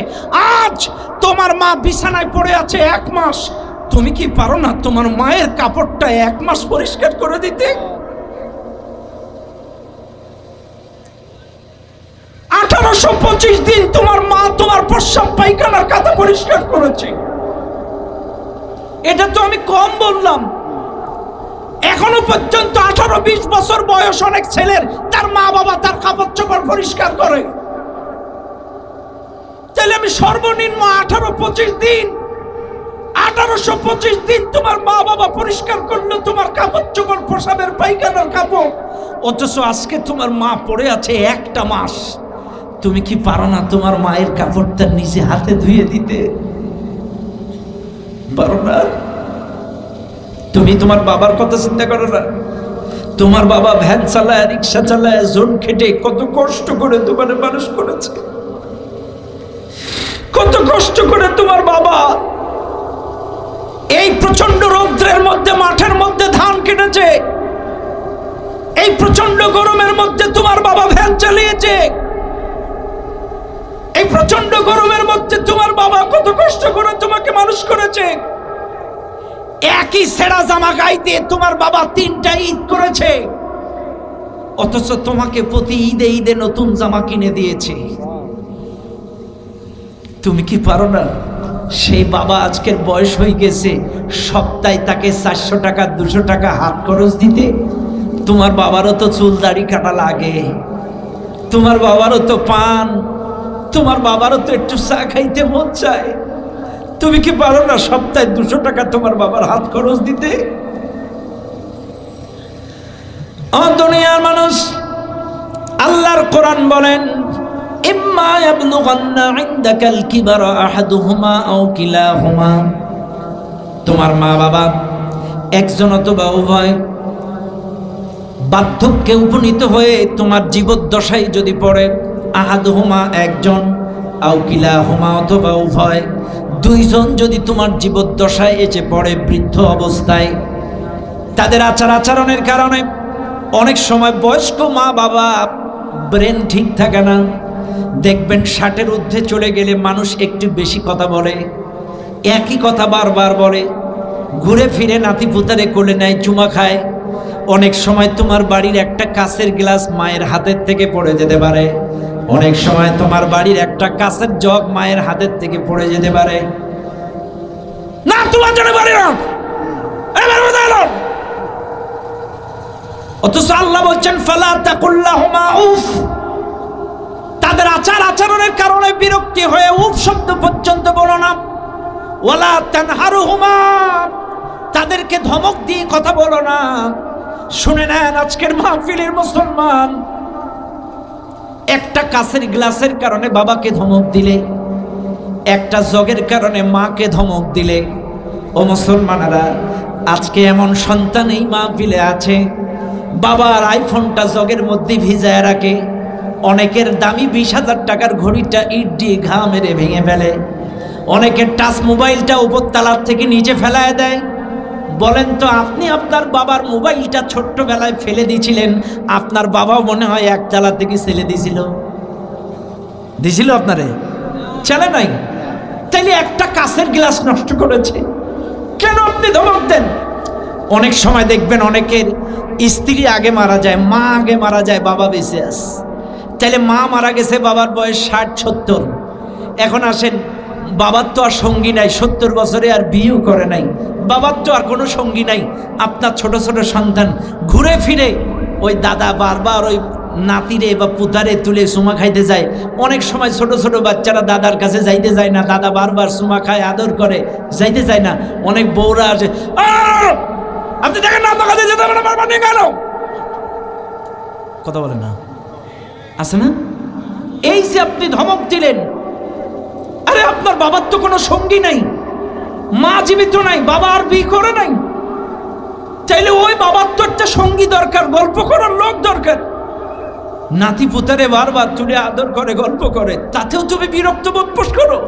Speaker 1: আজ তোমার মা বিছানায় পড়ে আছে 1 মাস। তুমি কি পারো না তোমার মায়ের কাপড়টা 1 মাস পরিষ্কার করে দিতে? 1825 দিন তোমার মা তোমার প্রস্রাব পায়খানার কাঁথা পরিষ্কার করেছে। এটা তো আমি কম বললাম। এখনো পর্যন্ত 18-20 বছর বয়স অনেক ছেলের তার মা বাবা তার কাপড় চোপড় পরিষ্কার করে। তাহলে আমি সর্বনিম্ন 18-25 দিন, 1825 দিন তোমার মা বাবা পরিষ্কার করলো তোমার কাপড় চোপড়, প্রসাবের পায়খানার কাপড়, অথচ আজকে তোমার মা পড়ে আছে একটা মাস। তুমি কি পারো না তোমার মায়ের কাপড়টা নিজে হাতে ধুয়ে দিতে? পারো না? তুমি তোমার বাবার কথা চিন্তা করো না? তোমার বাবা ভ্যান চালায়, রিক্সা চালায়, জোন খেটে কত কষ্ট করে তোমার মানুষ করেছে। কত কষ্ট করে তোমার বাবা এই প্রচন্ড রৌদ্রের মধ্যে মাঠের মধ্যে ধান কেটেছে। এই প্রচন্ড গরমের মধ্যে তোমার বাবা ভ্যান চালিয়েছে। এই প্রচন্ড গরমের মধ্যে তোমার বাবা কত কষ্ট করে তোমাকে মানুষ করেছে। একই ছেঁড়া জামা গাইতে তোমার বাবা 3টা ঈদ করেছে, অথচ তোমাকে প্রতি ঈদে ঈদে নতুন জামা কিনে দিয়েছে। তুমি কি পারো না? সেই বাবা আজকের বয়স হয়ে গেছে, সপ্তাহে তাকে 400 টাকা 200 টাকা হাত খরচ দিতে। তোমার বাবারও তো চুল দাড়ি কাটা লাগে, তোমার বাবারও তো পান, তোমার বাবারও তো একটু চা খাইতে মন চায়। তুমি কি পারো না সপ্তাহে 200 টাকা তোমার বাবার হাত খরচ দিতে? দুনিয়ার মানুষ, আল্লাহর কোরআন বলেন, ইম্মা ইয়াবলুগান্না ইনদাকাল কিবারা আহাদুহুমা আও কিলাহুমা, তোমার মা বাবা একজন অথবা উভয় বার্ধক্যে উপনীত হয়ে তোমার জীবদ্দশায় যদি পড়ে, আহাদুহুমা একজন, আও কিলাহুমা অথবা উভয়, দুইজন যদি তোমার জীবদ্দশায় এসে পড়ে বৃদ্ধ অবস্থায়, তাদের আচার আচরণের কারণে অনেক সময় বয়স্ক মা বাবা ব্রেন ঠিক থাকে না। দেখবেন 60-এর ঊর্ধ্বে চলে গেলে মানুষ একটু বেশি কথা বলে, একই কথা বারবার বলে, ঘুরে ফিরে নাতি পুতারে কোলে নেয়, চুমা খায়। অনেক সময় তোমার বাড়ির একটা কাঁচের গ্লাস মায়ের হাতের থেকে পড়ে যেতে পারে, অনেক সময় তোমার বাড়ির একটা কাঁচের জগ মায়ের হাতের থেকে পড়ে যেতে পারে। না তোমার জন্য বাড়ি না, অথচ আল্লাহ বলছেন ফালা তাকুল্লাহুমা উফ, তাদের আচার আচরণের কারণে বিরক্তি হয়ে উফ শব্দ পর্যন্ত বলো না। ওয়ালা তানহারুহুমা, তাদেরকে ধমক দিয়ে কথা বলো না। শুনে নেন আজকের মাহফিলের মুসলমান, একটা কাঁচের গ্লাসের কারণে বাবাকে ধমক দিলে, একটা জগের কারণে মাকে ধমক দিলে, ও মুসলমানেরা, আজকে এমন সন্তান এই মাহফিলে আছে, বাবার আইফোনটা জগের মধ্যে ভিজায় রাখে, অনেকের দামি 20,000 টাকার ঘড়িটা ইট দিয়ে ঘা মেরে ভেঙে ফেলে, অনেকের টাচ মোবাইলটা উপর তালার থেকে নিচে ফেলায় দেয়। বলেন তো আপনি আপনার বাবার মোবাইলটা ছোট্টবেলায় ফেলে দিয়েছিলেন, আপনার বাবাও মনে হয় একতলা থেকে ছেলে দিছিল আপনারে? চলে নাই? তাইলে একটা কাঁচের গ্লাস নষ্ট করেছে, কেন আপনি ধমক দেন? অনেক সময় দেখবেন অনেকের স্ত্রী আগে মারা যায়, মা আগে মারা যায়, বাবা বেঁচে আছে। তাইলে মা মারা গেছে, বাবার বয়স 60-70। এখন আসেন, বাবার তো আর সঙ্গী নাই, 70 বছরে আর বিয়েও করে নাই, বাবার তো আর কোনো সঙ্গী নাই। আপনার ছোট ছোট সন্তান ঘুরে ফিরে ওই দাদা বারবার ওই নাতিরে বা পুতারে তুলে চুমা খাইতে যায়। অনেক সময় ছোট ছোট বাচ্চারা দাদার কাছে যাইতে যায় না, দাদা বারবার চুমা খায়, আদর করে, যাইতে যায় না। অনেক বউরা আছে, আপনি দেখেন না আপনার কাছে যেতে হবে না, বারবার নিয়ে গেল, কথা বলে না, আছে না? এই যে আপনি ধমক দিলেন, আরে আপনার বাবার তো কোনো সঙ্গী নাই, মা জীবিত নাই, বাবা আর বিয়ে করে নাই, চাইলে ওই বাবার তো একটা সঙ্গী দরকার, গল্প করার লোক দরকার। নাতি পুতারে বারবার তুলে আদর করে, গল্প করে, তাতেও তুমি বিরক্ত বোধ করো।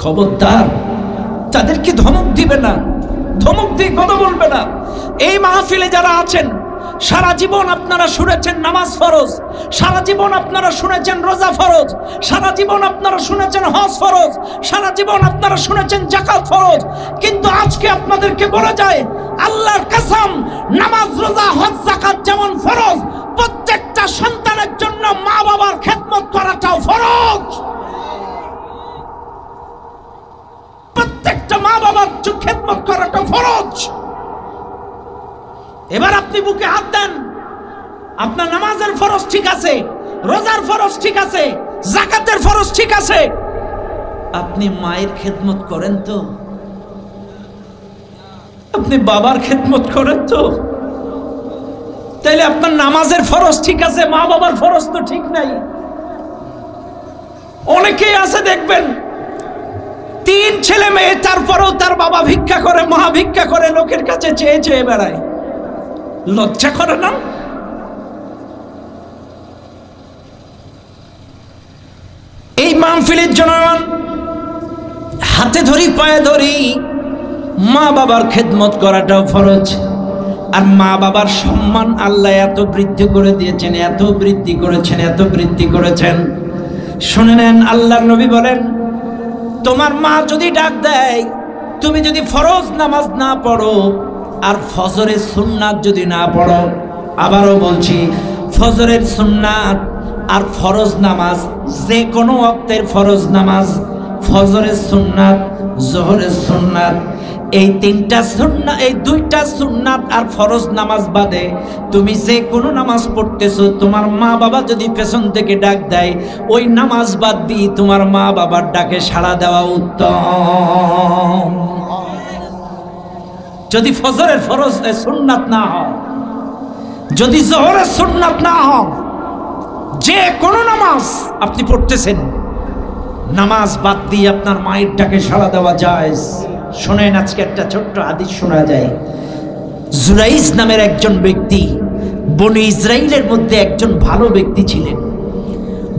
Speaker 1: খবরদার, তাদেরকে ধমক দিবে না, ধমক দিয়ে কথা বলবে না। এই মাহফিলে যারা আছেন, সারা জীবন আপনারা শুনেছেন নামাজ ফরজ, সারা জীবন আপনারা শুনেছেন রোজা ফরজ, সারা জীবন আপনারা শুনেছেন হজ ফরজ, সারা জীবন আপনারা শুনেছেন যাকাত ফরজ, কিন্তু আজকে আপনাদেরকে বলা যায় আল্লাহর কসম, নামাজ রোজা হজ যাকাত যেমন ফরজ, প্রত্যেকটা সন্তানের জন্য মা বাবার খেদমত করাটাও ফরজ। প্রত্যেকটা মা বাবার খেদমত করাটা ফরজ। এবার আপনি বুকে হাত দেন, আপনার নামাজের ফরজ ঠিক আছে, রোজার ফরজ ঠিক আছে, যাকাতের ফরজ ঠিক আছে, আপনি মায়ের খেদমত করেন তো? আপনি বাবার খেদমত করেন তো? তাইলে আপনার নামাজের ফরজ ঠিক আছে, মা বাবার ফরজ তো ঠিক নাই। অনেকেই আছে দেখবেন 3 ছেলে মেয়ে, তারপরেও তার বাবা ভিক্ষা করে, মা ভিক্ষা করে, লোকের কাছে চেয়ে চেয়ে বেড়ায়। লজ্জা করে না? এই মাহফিলের জনগণ, হাতে ধরি পায়ে ধরি মা বাবার খেদমত করাটাও ফরজ। আর মা বাবার সম্মান আল্লাহ এত বৃদ্ধি করে দিয়েছেন, এত বৃদ্ধি করেছেন, এত বৃদ্ধি করেছেন। শুনে নেন, আল্লাহর নবী বলেন, তোমার মা যদি ডাক দেয়, তুমি যদি ফরজ নামাজ না পড়ো আর ফজরের সুন্নাত যদি না পড়ো, আবারও বলছি, ফজরের সুন্নাত আর ফরজ নামাজ, যে কোনো ওয়াক্তের ফরজ নামাজ, ফজরের সুন্নাত, জোহরের সুন্নাত, এই 3টা সুন্নাত, এই 2টা সুন্নাত আর ফরজ নামাজ বাদে তুমি যে কোনো নামাজ পড়তেছো, তোমার মা বাবা যদি পেছন থেকে ডাক দেয়, ওই নামাজ বাদ দিয়ে তোমার মা বাবার ডাকে সাড়া দেওয়া উত্তম। যদি ফজরের ফরজ সুন্নাত না হয়, যদি জোহরের সুন্নাত না হয়, যে কোনো নামাজ আপনি পড়তেছেন, নামাজ বাদ দিয়ে আপনার মায়ের ডাকে সাড়া দেওয়া যায়। শোনেন, আজকে একটা ছোট্ট হাদিস শোনা যায়। জুরাইজ নামের একজন ব্যক্তি বনি ইসরাইলের মধ্যে একজন ভালো ব্যক্তি ছিলেন।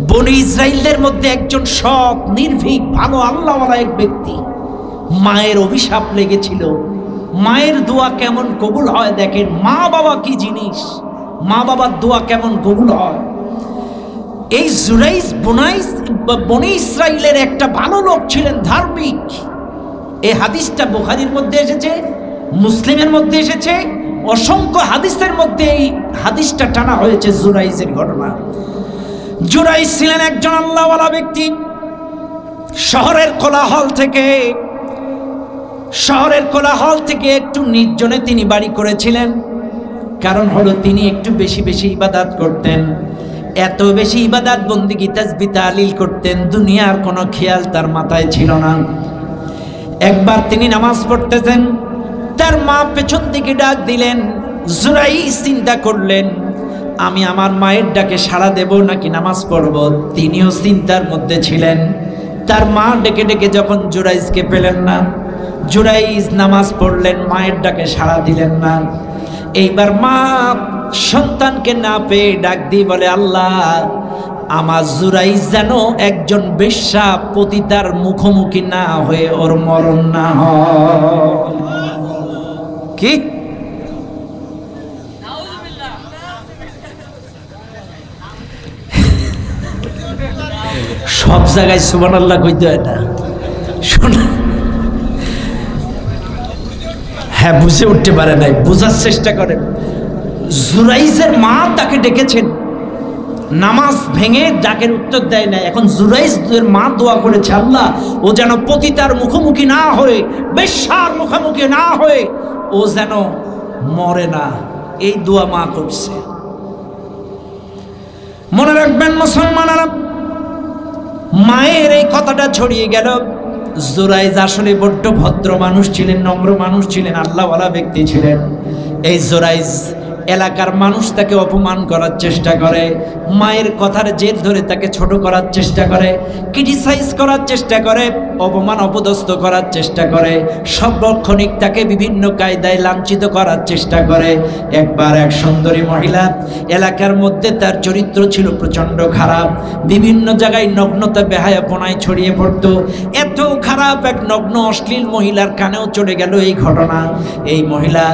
Speaker 1: বনি ইসরাইলের মধ্যে একজন সৎ, নির্ভীক, ভালো আল্লাহওয়ালা এক ব্যক্তি। মায়ের অভিশাপ লেগেছিল। মায়ের দোয়া কেমন কবুল হয় দেখেন, মা বাবা কি জিনিস, মা বাবার দোয়া কেমন কবুল হয়। এই জুরাইজ বনি ইসরাইলের একটা ভালো লোক ছিলেন, ধার্মিক। এই হাদিসটা বুখারীর মধ্যে এসেছে, মুসলিমের মধ্যে এসেছে, অসংখ্য হাদিসের মধ্যে এই হাদিসটা টানা হয়েছে জুরাইজের ঘটনা। জুরাইজ ছিলেন একজন আল্লাহওয়ালা ব্যক্তি। শহরের কোলাহল থেকে একটু নির্জনে তিনি বাড়ি করেছিলেন। কারণ হলো তিনি একটু বেশি বেশি ইবাদত করতেন, এত বেশি ইবাদত বন্দেগী তাসবিহ তাহলিল করতেন, দুনিয়ার কোনো খেয়াল তার মাথায় ছিল না। একবার তিনি নামাজ পড়তেছেন, তার মা পেছন দিকে ডাক দিলেন। জুরাইজ চিন্তা করলেন, আমি আমার মায়ের ডাকে সাড়া দেব নাকি নামাজ পড়ব। তিনিও চিন্তার মধ্যে ছিলেন। তার মা ডেকে ডেকে যখন জুরাইজকে পেলেন না, জুরাইজ নামাজ পড়লেন, মায়ের ডাকে সাড়া দিলেন না। এইবার মা সন্তানকে না পেয়ে ডাক দিয়ে বলে, আল্লাহ, আমার জুরাইজ যেন একজন বেশ্যা পতিতার মুখোমুখি না হয়ে ওর মরণ না হয়। কি সব জায়গায় সুবহানাল্লাহ কইতে হয় না, শোনা। হ্যাঁ, বুঝে উঠতে পারে নাই, বোঝার চেষ্টা করেন। জুরাইজের মা তাকে ডেকেছেন, নামাজ ভেঙে ডাকের উত্তর দেয় না। এখন জুরাইজের মা দোয়া করেছে, আল্লাহ, ও যেন পতিতার মুখোমুখি না হয়ে, বেশ্যার মুখোমুখি না হয়ে ও যেন মরে না। এই দোয়া মা করছে। মনে রাখবেন মুসলমানেরা, মায়ের এই কথাটা ছড়িয়ে গেল। জুরাইজ আসলে বড্ড ভদ্র মানুষ ছিলেন, নম্র মানুষ ছিলেন, আল্লাহওয়ালা ব্যক্তি ছিলেন। এই জুরাইজ এলাকার মানুষ তাকে অপমান করার চেষ্টা করে, মায়ের কথার জেদ ধরে তাকে ছোট করার চেষ্টা করে, ক্রিটিসাইজ করার চেষ্টা করে, অপমান অপদস্থ করার চেষ্টা করে, সার্বক্ষণিক তাকে বিভিন্ন কায়দায় লাঞ্ছিত করার চেষ্টা করে। একবার এক সুন্দরী মহিলা, এলাকার মধ্যে তার চরিত্র ছিল প্রচণ্ড খারাপ, বিভিন্ন জায়গায় নগ্নতা বেহায়াপনায় ছড়িয়ে পড়ত। এত খারাপ এক নগ্ন অশ্লীল মহিলার কানেও চলে গেল এই ঘটনা। এই মহিলা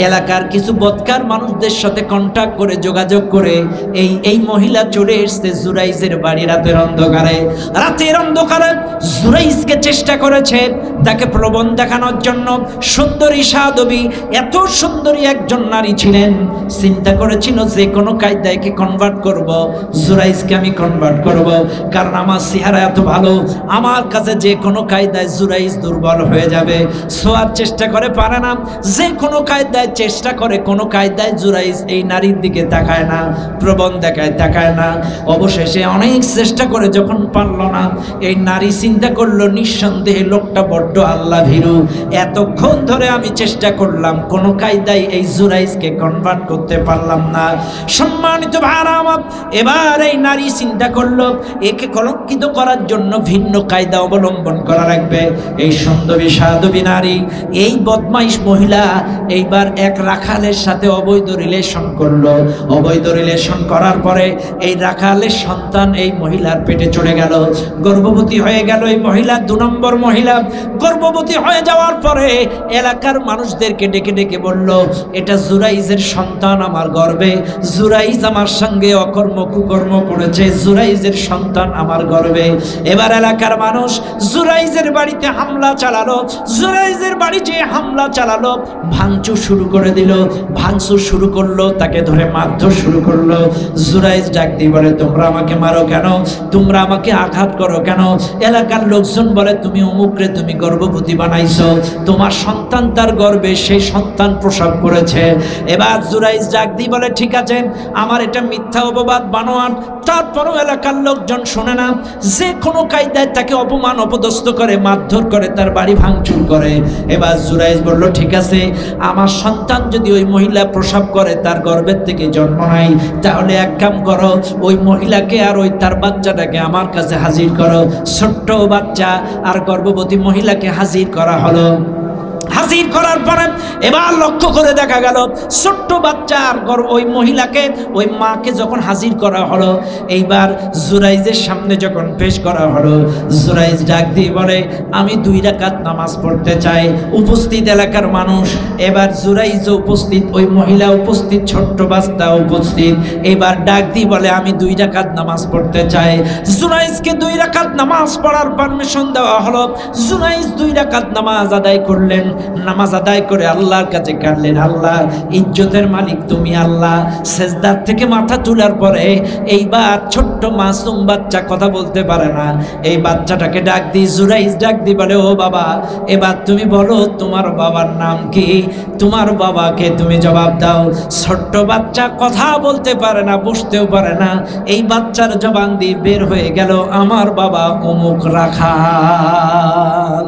Speaker 1: এলাকার কিছু বদকার মানুষ শব্দের সাথে কন্টাক্ট করে যোগাযোগ করে এই মহিলা চলে এসেছে জুরাইজের বাড়ি রাতের অন্ধকারে। রাতের অন্ধকারে জুরাইজকে চেষ্টা করেছে তাকে প্রলোভন দেখানোর জন্য। সুন্দরী সাধবী, এত সুন্দরী একজন নারী ছিলেন, চিন্তা করেছিল যে কোনো কায়দায় কনভার্ট করব, জুরাইজকে আমি কনভার্ট করব, কারণ আমার চেহারা এত ভালো, আমার কাছে যে কোনো কায়দায় জুরাইজ দুর্বল হয়ে যাবে। সোয়ার চেষ্টা করে, পারে না, যে কোনো কায়দায় চেষ্টা করে, কোনো কায়দায় জুরাইজ এই নারীর দিকে তাকায় না, প্রবণ দেখায় তাকায় না। অবশেষে অনেক চেষ্টা করে যখন পারল না, এই নারী চিন্তা করলো নিঃসন্দেহে লোকটা বড্ড আল্লাহ ভীরু, এতক্ষণ ধরে আমি চেষ্টা করলাম কোনো কায়দায় এই জুরাইজকে কনভার্ট করতে পারলাম না। সম্মানিত ভাইরা আমার, এবার এই নারী চিন্তা করলো একে কলঙ্কিত করার জন্য ভিন্ন কায়দা অবলম্বন করা লাগবে। এই সুন্দরী সাধবী নারী, এই বদমাইশ মহিলা এইবার এক রাখালের সাথে অবৈধ রিলেশন করলো। অবৈধ রিলেশন করার পরে এই রাখালের সন্তান এই মহিলার পেটে চলে গেল, গর্ভবতী হয়ে গেল। এই মহিলা 2 নম্বর মহিলা গর্ভবতী হয়ে যাওয়ার পরে এলাকার মানুষদেরকে ডেকে ডেকে বলল, এটা জুরাইজের সন্তান আমার গর্ভে, জুরাইজ আমার সঙ্গে অকর্ম কুকর্ম করেছে, জুরাইজের সন্তান আমার গর্ভে। এবার এলাকার মানুষ জুরাইজের বাড়িতে হামলা চালালো। জুরাইজের বাড়ি যে হামলা চালালো, ভাঙচুর শুরু করে দিল। ভাঙচুর শুরু করলো, তাকে ধরে মারধর শুরু করলো। জুরাইজ ডাক দিয়ে বলে, তোমরা আমাকে মারো কেন, তোমরা আমাকে আঘাত করো কেন? এলাকার লোকজন বলে, তুমি অমুকরে তুমি গর্ভবতী বানাইছো, তোমার সন্তান তার গর্ভে সেই সন্তান প্রসব করেছে। এবার জুরাইজ ডাক দিয়ে বলে, ঠিক আছে, আমার এটা মিথ্যা অপবাদ বানোয়াট, তারপরও এলাকার লোকজন শোনে না, যে কোনো কায়দায় তাকে অপমান অপদস্থ করে, মারধর করে, তার বাড়ি ভাঙচুর করে। এবার জুরাইজ বলল, ঠিক আছে, আমার সন্তান যদি ওই মহিলা প্রসব করে, তার গর্ভের থেকে জন্ম নাই, তাহলে এক কাম করো, ওই মহিলাকে আর ওই তার বাচ্চাটাকে আমার কাছে হাজির করো। ছোট্ট বাচ্চা আর গর্ভবতী মহিলাকে হাজির করা হলো। হাজির করার পরে এবার লক্ষ্য করে দেখা গেল ছোট্ট বাচ্চা আর ওই মহিলাকে, ওই মাকে যখন হাজির করা হলো, এইবার জুরাইজের সামনে যখন পেশ করা হলো, জুরাইজ ডাক দিয়ে বলে, আমি 2 রাকাত নামাজ পড়তে চাই। উপস্থিত এলাকার মানুষ, এবার জুরাইজ উপস্থিত, ওই মহিলা উপস্থিত, ছোট্ট বাচ্চা উপস্থিত। এবার ডাক দিয়ে বলে, আমি 2 রাকাত নামাজ পড়তে চাই। জুরাইজকে 2 রাকাত নামাজ পড়ার পারমিশন দেওয়া হলো। জুরাইজ 2 রাকাত নামাজ আদায় করলেন। নামাজ আদায় করে আল্লাহর কাছে কাঁদলেন, আল্লাহ, ইজ্জতের মালিক তুমি আল্লাহ। সেজদার থেকে মাথা তোলার পরে এইবার ছোট্ট মাসুম বাচ্চা কথা বলতে পারে না, এই বাচ্চাটাকে ডাক দি, জুরাইজ ডাক দি বলে, ও বাবা, এবার তুমি বলো তোমার বাবার নাম কি, তোমার বাবাকে তুমি জবাব দাও। ছোট্ট বাচ্চা কথা বলতে পারে না, বুঝতেও পারে না, এই বাচ্চার জবান দিয়ে বের হয়ে গেল, আমার বাবা অমুক রাখাল,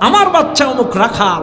Speaker 1: আমার বাচ্চা অমুক রাখাল।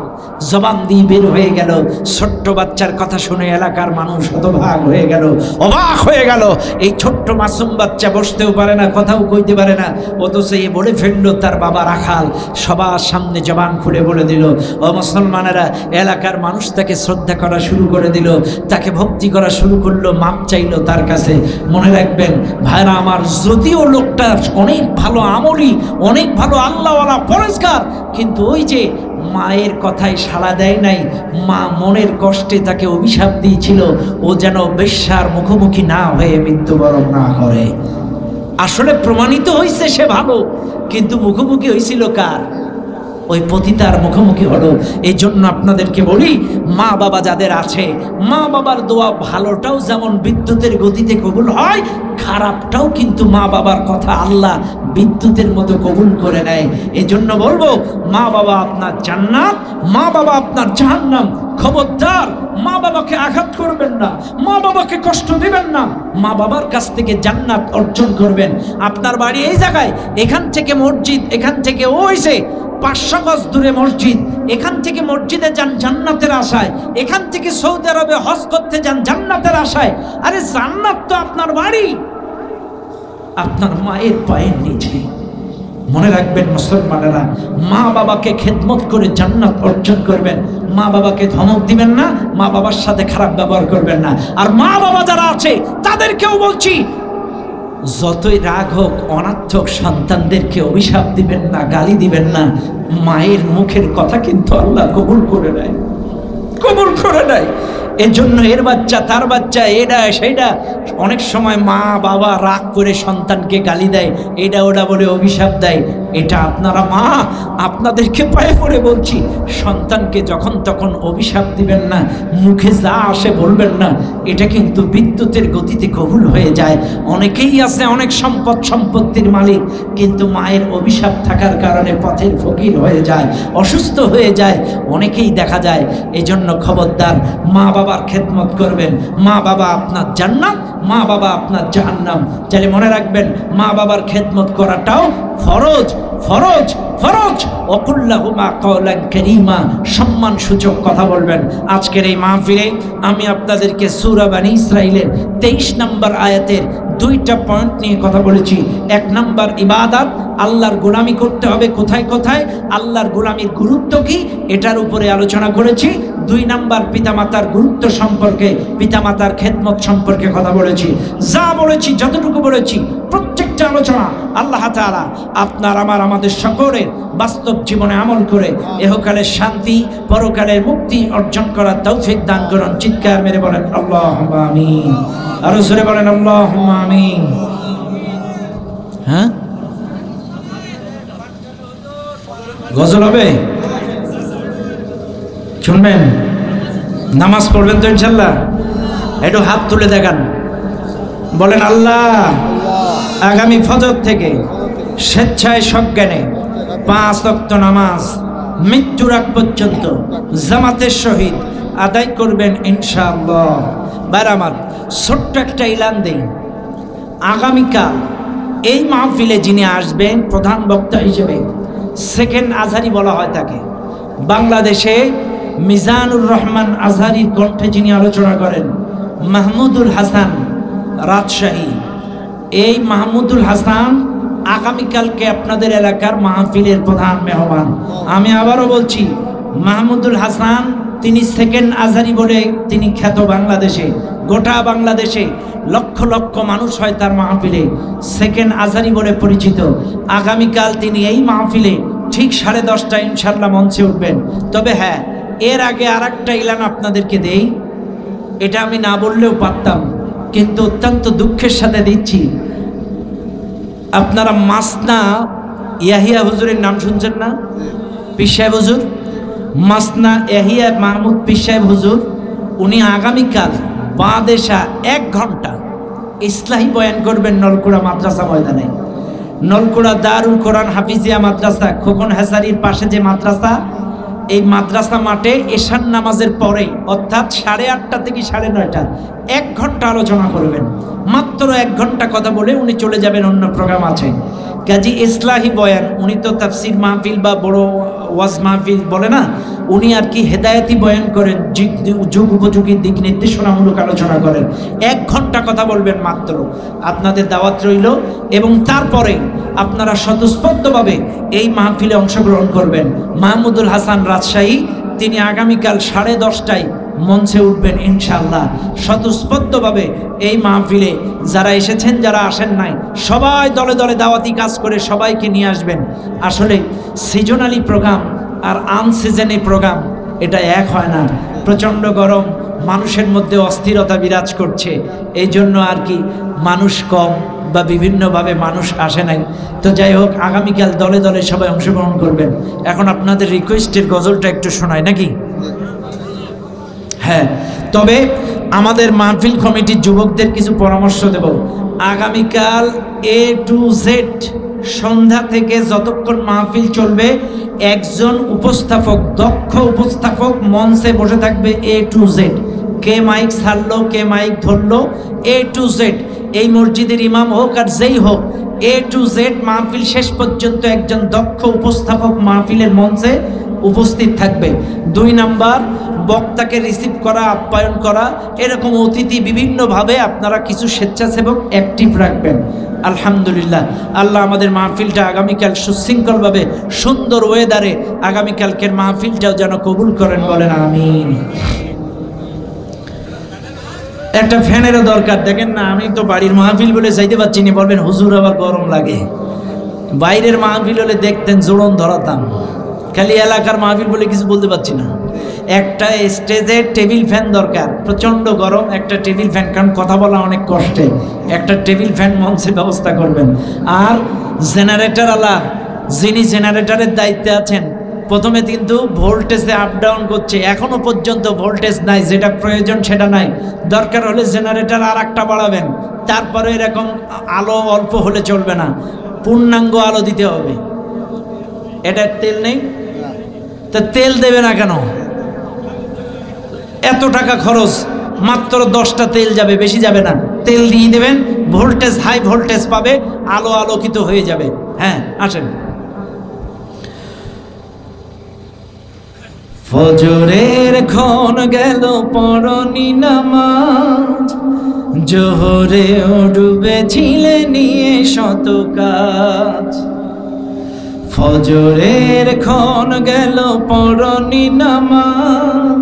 Speaker 1: জবান দিয়ে বের হয়ে গেল। ছোট্ট বাচ্চার কথা শুনে এলাকার মানুষ হতভাগ হয়ে গেল, অবাক হয়ে গেল। এই ছোট্ট মাসুম বাচ্চা বসতেও পারে না, কথাও কইতে পারে না, অথচ এ বলে ফেললো তার বাবা রাখাল। সবার সামনে জবান খুলে বলে দিল। ও মুসলমানেরা, এলাকার মানুষ তাকে শ্রদ্ধা করা শুরু করে দিল, তাকে ভক্তি করা শুরু করলো, মাপ চাইলো তার কাছে। মনে রাখবেন ভাইরা আমার, যদিও লোকটা অনেক ভালো আমলি, অনেক ভালো আল্লাহওয়ালা পরেজগার, কিন্তু ওই যে মায়ের কথায় সাড়া দেয় নাই, মা মনের কষ্টে তাকে অভিশাপ দিয়েছিল, ও যেন বেশ্যার মুখোমুখি না হয়ে মৃত্যুবরণ না করে। আসলে প্রমাণিত হয়েছে সে ভালো, কিন্তু মুখোমুখি হয়েছিল কার? ওই পতিতার মুখোমুখি হলো। এই জন্য আপনাদেরকে বলি, মা বাবা যাদের আছে, মা বাবার দোয়া ভালোটাও যেমন বিদ্যুতের গতিতে কবুল হয়, খারাপটাও কিন্তু মা বাবার কথা আল্লাহ বিদ্যুতের মতো কবুল করে নেয়। এই জন্য বলবো, মা বাবা আপনার জান্নাত, মা বাবা আপনার জাহান্নাম। খবরদার মা বাবাকে আঘাত করবেন না, মা বাবাকে কষ্ট দিবেন না, মা বাবার কাছ থেকে জান্নাত অর্জন করবেন। আপনার বাড়ি এই জায়গায়, এখান থেকে মসজিদ, এখান থেকে ওই যে 500 গজ দূরে মসজিদ, এখান থেকে মসজিদে যান জান্নাতের আশায়, এখান থেকে সৌদি আরবে হজ করতে যান জান্নাতের আশায়। আরে জান্নাত তো আপনার বাড়ি, আপনার মায়ের পায়ের নিচে। মনে রাখবেন মুসলমানেরা, মা বাবাকে খেদমত করে জান্নাত অর্জন করবেন। মা বাবাকে ধমক দিবেন না, মা বাবার সাথে খারাপ ব্যবহার করবেন না। আর মা বাবা যারা আছে তাদেরকেও বলছি, যতই রাগ হোক, অনার্থক সন্তানদেরকে অভিশাপ দিবেন না, গালি দিবেন না। মায়ের মুখের কথা কিন্তু আল্লাহ কবুল করে নেয়, কবুল করে নেয়। এজন্য এর বাচ্চা তার বাচ্চা এটা সেটা, অনেক সময় মা বাবা রাগ করে সন্তানকে গালি দেয়, এটা ওটা বলে অভিশাপ দেয়। এটা আপনারা মা, আপনাদেরকে পায়ে পড়ে বলছি, সন্তানকে যখন তখন অভিশাপ দিবেন না, মুখে যা আসে বলবেন না। এটা কিন্তু বিদ্যুতের গতিতে কবুল হয়ে যায়। অনেকেই আছে অনেক সম্পত্তির মালিক, কিন্তু মায়ের অভিশাপ থাকার কারণে পথের ফকির হয়ে যায়, অসুস্থ হয়ে যায়, অনেকেই দেখা যায়। এই জন্য খবরদার, মা বাবার খেদমত করবেন। মা বাবা আপনার জান্নাত, মা বাবা আপনার জাহান্নাম। তাহলে মনে রাখবেন, মা বাবার খেদমত করাটাও ফরজ, ফরজ, ফরজ। ওয়াকুল্লাহুমা কাওলান কারীমা, সম্মান সূচক কথা বলবেন। আজকের এই মাহফিলে আমি আপনাদেরকে সূরা বনী ইসরাঈলের 23 নম্বর আয়াতের 2টা পয়েন্ট নিয়ে কথা বলেছি। 1 নম্বর ইবাদত, আল্লাহর গোলামি করতে হবে কোথায় কোথায়, আল্লাহর গোলামির গুরুত্ব কি, এটার উপরে আলোচনা করেছি। 2 নম্বর পিতামাতার গুরুত্ব সম্পর্কে, পিতামাতার খেদমত সম্পর্কে কথা বলেছি। যা বলেছি, যতটুকু বলেছি, প্রত্যেকটা আলোচনা আল্লাহ তাআলা আপনার আমাদের সকলের বাস্তব জীবনে আমল করে ইহকালের শান্তি, পরকালের মুক্তি অর্জন করার তৌফিক দান করুন। চিৎকার মেরে বলেন আল্লাহুম্মা আমিন। আরো জোরে বলেন আল্লাহুম্মা আমিন। হ্যাঁ, গজল হবে, শুনবেন? নামাজ পড়বেন তো ইনশাল্লাহ? একটু হাত তুলে দেখান, বলেন আল্লাহ আগামী ফজর থেকে স্বেচ্ছায় সজ্ঞানে 5 ওয়াক্ত নামাজ মৃত্যুর আগ পর্যন্ত জামাতের সহিত আদায় করবেন ইনশাআল্লাহ। বার আমার ছোট্ট একটা ইলান দেই, আগামীকাল এই মাহফিলে যিনি আসবেন প্রধান বক্তা হিসেবে, সেকেন্ড আজহারি বলা হয় তাকে, বাংলাদেশে মিজানুর রহমান আজহারির কণ্ঠে যিনি আলোচনা করেন, মাহমুদুল হাসান রাজশাহী। এই মাহমুদুল হাসান আগামীকালকে আপনাদের এলাকার মাহফিলের প্রধান মেহমান। আমি আবারও বলছি, মাহমুদুল হাসান তিনি সেকেন্ড আজহারি বলে তিনি খ্যাত। বাংলাদেশে, গোটা বাংলাদেশে লক্ষ লক্ষ মানুষ হয় তার মাহফিলে, সেকেন্ড আজহারি বলে পরিচিত। আগামীকাল তিনি এই মাহফিলে ঠিক 10:30টায় ইনশাল্লাহ মঞ্চে উঠবেন। তবে হ্যাঁ, এর আগে আর একটা ইলান আপনাদেরকে দেই, এটা আমি না বললেও পারতাম, কিন্তু অত্যন্ত দুঃখের সাথে দিচ্ছি। আপনারা মাসনা ইয়াহিয়া হুজুরের নাম শুনছেন না? পীর সাহেব হুজুর, মাসনা ইয়াহিয়া মাহমুদ পীর সাহেব হুজুর, উনি আগামীকাল বাদেশা 1 ঘন্টা ইসলাহি বয়ান করবেন নলকুড়া মাদ্রাসা ময়দানে। নলকুড়া দারুল কোরআন হাফিজিয়া মাদ্রাসা, খোকন হেসারির পাশে যে মাদ্রাসা, এই মাদ্রাসা মাঠে এশার নামাজের পরে, অর্থাৎ 8:30 থেকে 9:30, 1 ঘন্টা আলোচনা করবেন। মাত্র 1 ঘন্টা কথা বলে উনি চলে যাবেন, অন্য প্রোগ্রাম আছে। কাজী ইসলাহি বয়ান, উনি তো তাফসির মাহফিল বা বড় ওয়াজ মাহফিল বলে না, উনি আর কি হেদায়েতি বয়ান করেন, যুগ উপযোগী দিক নির্দেশনামূলক আলোচনা করেন। 1 ঘন্টা কথা বলবেন মাত্র। আপনাদের দাওয়াত রইল, এবং তারপরে আপনারা স্বতঃস্ফূর্তভাবে এই মাহফিলে অংশগ্রহণ করবেন। মাহমুদুল হাসান রাজশাহী, তিনি আগামীকাল 10:30টায় মঞ্চে উঠবেন ইনশাআল্লাহ। স্বতঃস্ফূর্তভাবে এই মাহফিলে যারা এসেছেন, যারা আসেন নাই, সবাই দলে দলে দাওয়াতি কাজ করে সবাইকে নিয়ে আসবেন। আসলে সিজনালি প্রোগ্রাম আর আনসিজনালি প্রোগ্রাম এটা এক হয় না। প্রচণ্ড গরম, মানুষের মধ্যে অস্থিরতা বিরাজ করছে, এই জন্য আর কি মানুষ কম বা বিভিন্নভাবে মানুষ আসে নাই। তো যাই হোক, আগামীকাল দলে দলে সবাই অংশগ্রহণ করবেন। এখন আপনাদের রিকোয়েস্টের গজলটা একটু শোনায় নাকি? হ্যাঁ, তবে আমাদের মাহফিল কমিটির যুবকদের কিছু পরামর্শ দেব। আগামীকাল A to Z সন্ধ্যা থেকে যতক্ষণ মাহফিল চলবে, একজন উপস্থাপক, দক্ষ উপস্থাপক মঞ্চে বসে থাকবে A to Z। কে মাইক ছাড়লো, কে মাইক ধরলো, A to Z, এই মসজিদের ইমাম হোক আর যেই হোক, A to Z মাহফিল শেষ পর্যন্ত একজন দক্ষ উপস্থাপক মাহফিলের মঞ্চে উপস্থিত থাকবে। 2 নাম্বার, বক্তাকে রিসিভ করা, আপ্যায়ন করা, এরকম অতিথি বিভিন্নভাবে আপনারা কিছু স্বেচ্ছাসেবক অ্যাক্টিভ রাখবেন। আলহামদুলিল্লাহ, আল্লাহ আমাদের মাহফিলটা আগামীকাল সুশৃঙ্খলভাবে সুন্দর ওয়েদারে আগামীকালকের মাহফিলটাও যেন কবুল করেন, বলেন আমিন। একটা ফ্যানেরও দরকার। দেখেন না, আমি তো বাড়ির মাহফিল বলে যাইতে পারছি না, বলবেন হুজুর আবার গরম লাগে। বাইরের মাহফিল হলে দেখতেন জোড়ন ধরাতাম, খালি এলাকার মাহফিল বলে কিছু বলতে পারছি না। একটা স্টেজে টেবিল ফ্যান দরকার, প্রচণ্ড গরম একটা টেবিল ফ্যান, কারণ কথা বলা অনেক কষ্টে, একটা টেবিল ফ্যান মঞ্চে ব্যবস্থা করবেন। আর জেনারেটর আলা যিনি জেনারেটরের দায়িত্বে আছেন, প্রথমে কিন্তু ভোল্টেজে আপ ডাউন করছে, এখনো পর্যন্ত ভোল্টেজ নাই, যেটা প্রয়োজন সেটা নাই, দরকার হলে জেনারেটর আর একটা বাড়াবেন, তারপরে এরকম আলো অল্প হলে চলবে না, পূর্ণাঙ্গ আলো দিতে হবে। এটার তেল নেই তা তেল দেবে না কেন? এত টাকা খরচ, মাত্র 10টা তেল যাবে, বেশি যাবে না, তেল দিয়ে দেবেন, ভোল্টেজ হাই ভোল্টেজ পাবে, আলো আলোকিত হয়ে যাবে। হ্যাঁ আসেন। ফজরের ক্ষণ গেল পড়নি নামাজ, জোহরে ডুবেছিলে নিয়ে শত কাজ। ফজরের ক্ষণ গেল পড়নি নামাজ,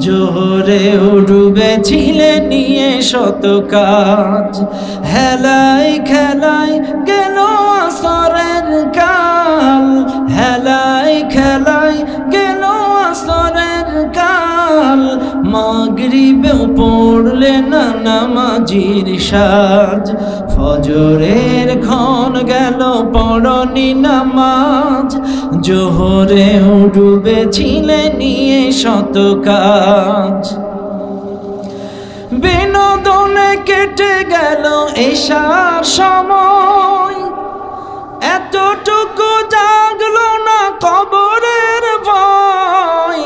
Speaker 1: জোহরে ডুবেছিলে নিয়ে শত কাজ। হেলাই খেলাই গেল আসরের কাল, হেলাই খেলাই গেল আসরের কাল। মাগরিবেও পড়লে না নামাজির সাজ, ফজরের ক্ষণ গেল পড়নি নামাজ, জোহরে ডুবেছিলে নিয়ে শত কাজ। বিনোদনে কেটে গেল এশার সময়, এতটুকু জাগলো না কবরের ভয়।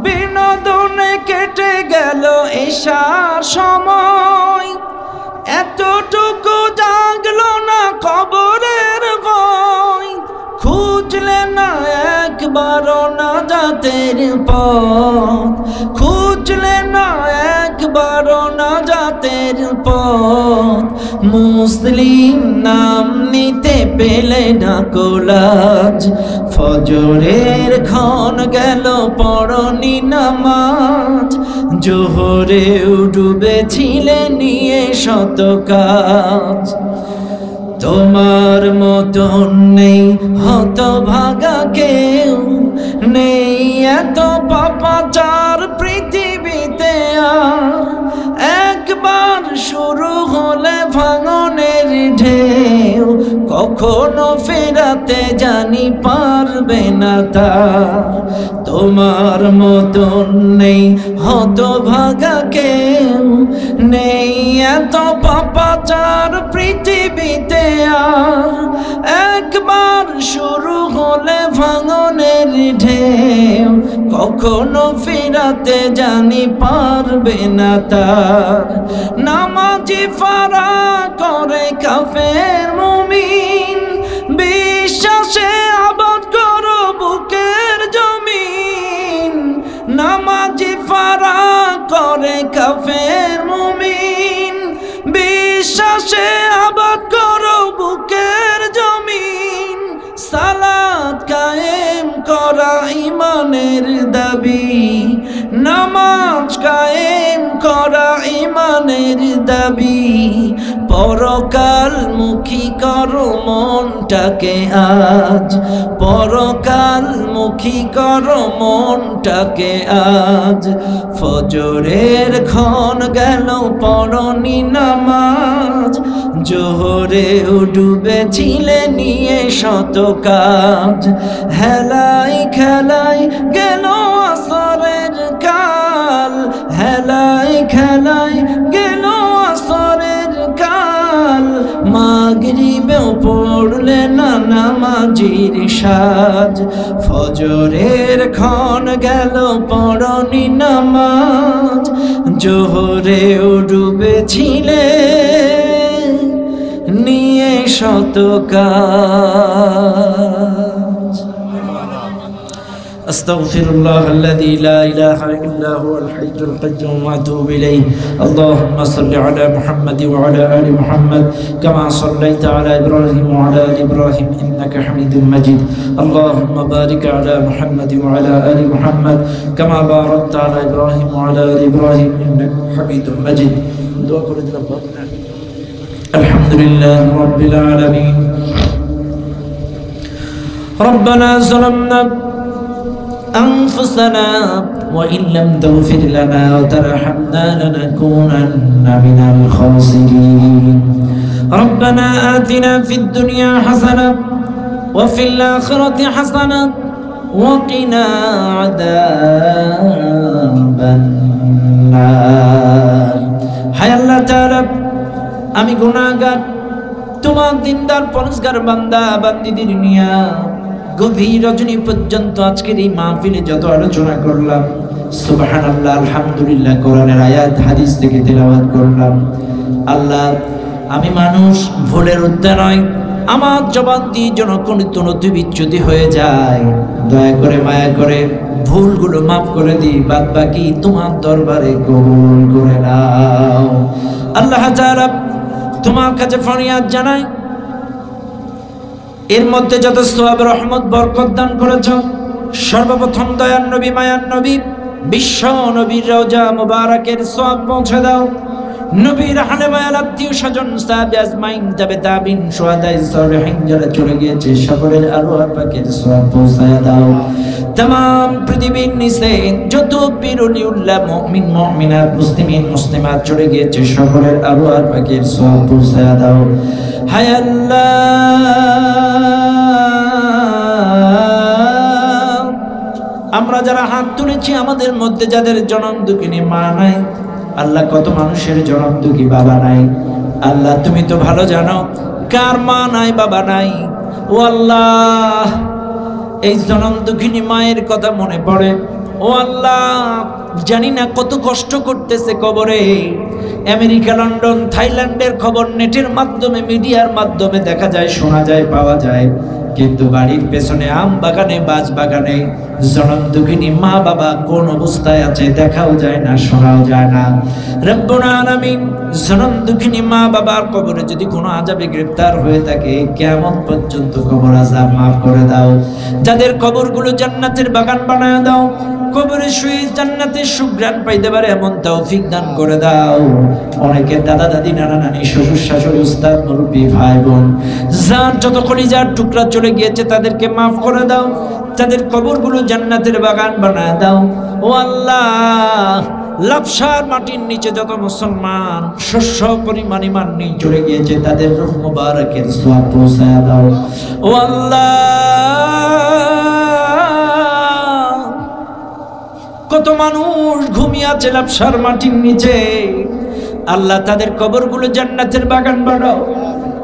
Speaker 1: বিনোদনে কেটে গেল এশার সময়, এতটুকু জাগলো না কবরের ভয়। খুঁজলে না একবারও নাজাতের পথ, খুঁজলে না একবারও নাজাতের পথ। মুসলিম নাম নিতে পেলে না কোলাজ, ফজরের ক্ষণ গেল পড়নি নামাজ, জোহরে ডুবেছিলে নিয়ে শত কাজ। তোমার মতন নেই হতভাগা কেউ, নেই এত পাপাচার পৃথিবীতে আর। একবার শুরু হলে ভাঙনের ঢেউ, কখনো ফেরাতে জানি পারবে না তার। তোমার মতন নেই হতভাগা কেউ, নেই এত পাপাচার পৃথিবীতে আর। একবার শুরু হলে ভাঙনের ঢেউ, কখনো ফেরাতে জানি পারবে না তার। নামাজি ফারা করে কাফের মুমিন, বিশ্বাসে আবাদ করো বুকের জমিন। নামাজি ফারা করে কাফের মুমিন, বিশ্বাসে আবাদ করো বুকের জমিন। সালাত কায়েম করা ইমানের দাবি, নামাজ কায়েম করা ইমানের দাবি। পরকাল মুখী করো মনটাকে আজ, পরকাল মুখী করো মনটাকে আজ। ফজরের ক্ষণ গেল পড়নি নামাজ, জোহরে ডুবেছিলে নিয়ে শত কাজ। হেলাই খেলাই গেল আসরের কাল, হেলাই খেলাই গেল আসরের কাল। মাগরিবেও পড়লে না নামাজির সাজ, ফজরের ক্ষণ গেল পড়নি নামাজ, জোহরে ডুবেছিলে নিয়ে শত কাজ। আস্তাগফিরুল্লাহ আল্লাযী লা ইলাহা ইল্লা হুয়াল হাইয়্যুল কাইয়্যুম ওয়া আতুবু ইলাইহি। আল্লাহুম্মা সাল্লি আলা মুহাম্মাদ ওয়া আলা আলি মুহাম্মাদ কামা সাল্লাইতা আলা ইব্রাহিম ওয়া আলা আলি ইব্রাহিম ইন্নাকা হামিদুম মাজিদ। আল্লাহুম্মা বারিক আলা মুহাম্মাদ ওয়া আলা আলি মুহাম্মাদ কামা বারাকতা আলা ইব্রাহিম ওয়া আলা আলি ইব্রাহিম ইন্নাকা হামিদুম মাজিদ। দোয়া করে দিলাম। আলহামদুলিল্লাহ রাব্বিল আলামিন। ربنا ظلمنا أنفسنا وإن لم تغفر لنا وترحمنا لنكونن من الخاسرين ربنا آتنا في الدنيا حسنة وفي الآخرة حسنة وقنا عذاب النار হায় আল্লাহ তাআলা আমি গুনাহগার তোমার দিনদার পরহেজগার বান্দা বান্দীদের নিয়া গভীর রজনী পর্যন্ত আজকের এই মাহফিলে যত আলোচনা করলাম সুবহানাল্লাহ আলহামদুলিল্লাহ কোরআনের আয়াত হাদিস থেকে তেলাওয়াত করলাম আল্লাহ আমি মানুষ ভুলের ঊর্ধ্বে নয় আমার জবান দিয়ে যেন কোনো ত্রুটি বিচ্যুতি হয়ে যায় দয়া করে মায়া করে ভুলগুলো মাফ করে দিই বাদ বাকি তোমার দরবারে কবুল করে নাও আল্লাহ তাআলা তোমার কাছে ফরিয়াদ জানাই এর মধ্যে যত সওয়াব রহমত বরকত দান করেছো সর্বপ্রথম দয়ার নবী মায়ার নবী বিশ্ব নবীর রওজা মুবারকের সওয়াব পৌঁছে দাও নবীর হালেমায়াল আত্মীয় স্বজন সাহাবে আজমাইন তাবে তাবিন শুহাদায়ে সালিহিন যারা চলে গিয়েছে সকলের আরওয়াহ পাকের সওয়াব পৌঁছায়া দাও तमाम পৃথিবীর নিচে যত পীর ওলিউল্লাহ মুমিন মুমিনাত মুসলিমিন মুসলিমাত চলে গিয়েছে সকলের আরওয়াহ পাকের সওয়াব পৌঁছায়া দাও হায় আল্লাহ আমরা যারা হাত তুলেছি আমাদের মধ্যে যাদের জনম দুঃখিনী মা নাই আল্লাহ কত মানুষের জনম দুঃখী বাবা নাই আল্লাহ তুমি তো ভালো জানো কার মা নাই বাবা নাই ও আল্লাহ এই জনম দুঃখিনী মায়ের কথা মনে পড়ে ও আল্লাহ জানি না কত কষ্ট করতেছে কবরে আমেরিকা লন্ডন থাইল্যান্ডের খবর নেটের মাধ্যমে মিডিয়ার মাধ্যমে দেখা যায় শোনা যায় পাওয়া যায় কিন্তু বাড়ির পেছনে আম বাগানে বাজ বাগানে জনম দুঃখিনী মা বাবা কোন অবস্থায় আছে দেখাও যায় না শোনাও যায় না রব্বুল আলামিন জনম দুঃখিনী মা বাবার কবরে যদি কোনো আযাবে গ্রেফতার হয়ে থাকে কিয়ামত পর্যন্ত কবর আযাব মাফ করে দাও যাদের কবরগুলো জান্নাতের বাগান বানায় দাও কবরে শুয়ে জান্নাতের সুঘ্রাণ পাইতে পারে এমন তৌফিক দান করে দাও অনেকে দাদা দাদি নানা নানি শ্বশুর শাশুড়ি উস্তাদ মুরব্বি ভাই বোন যার যত কলিজার টুকরা চলে গিয়েছে তাদেরকে মাফ করে দাও তাদের কবরগুলো জান্নাতের বাগান বানায় দাও ও আল্লাহ লাপসার মাটির নিচে যত মুসলমান শস্য পরিমাণ ইমান নিয়ে চলে গিয়েছে তাদের রূহ মুবারকের সওয়াব পৌঁছায়া দাও ও আল্লাহ কত মানুষ ঘুমিয়ে আছে লাপসার মাটির নিচে আল্লাহ তাদের কবরগুলো জান্নাতের বাগান বানাও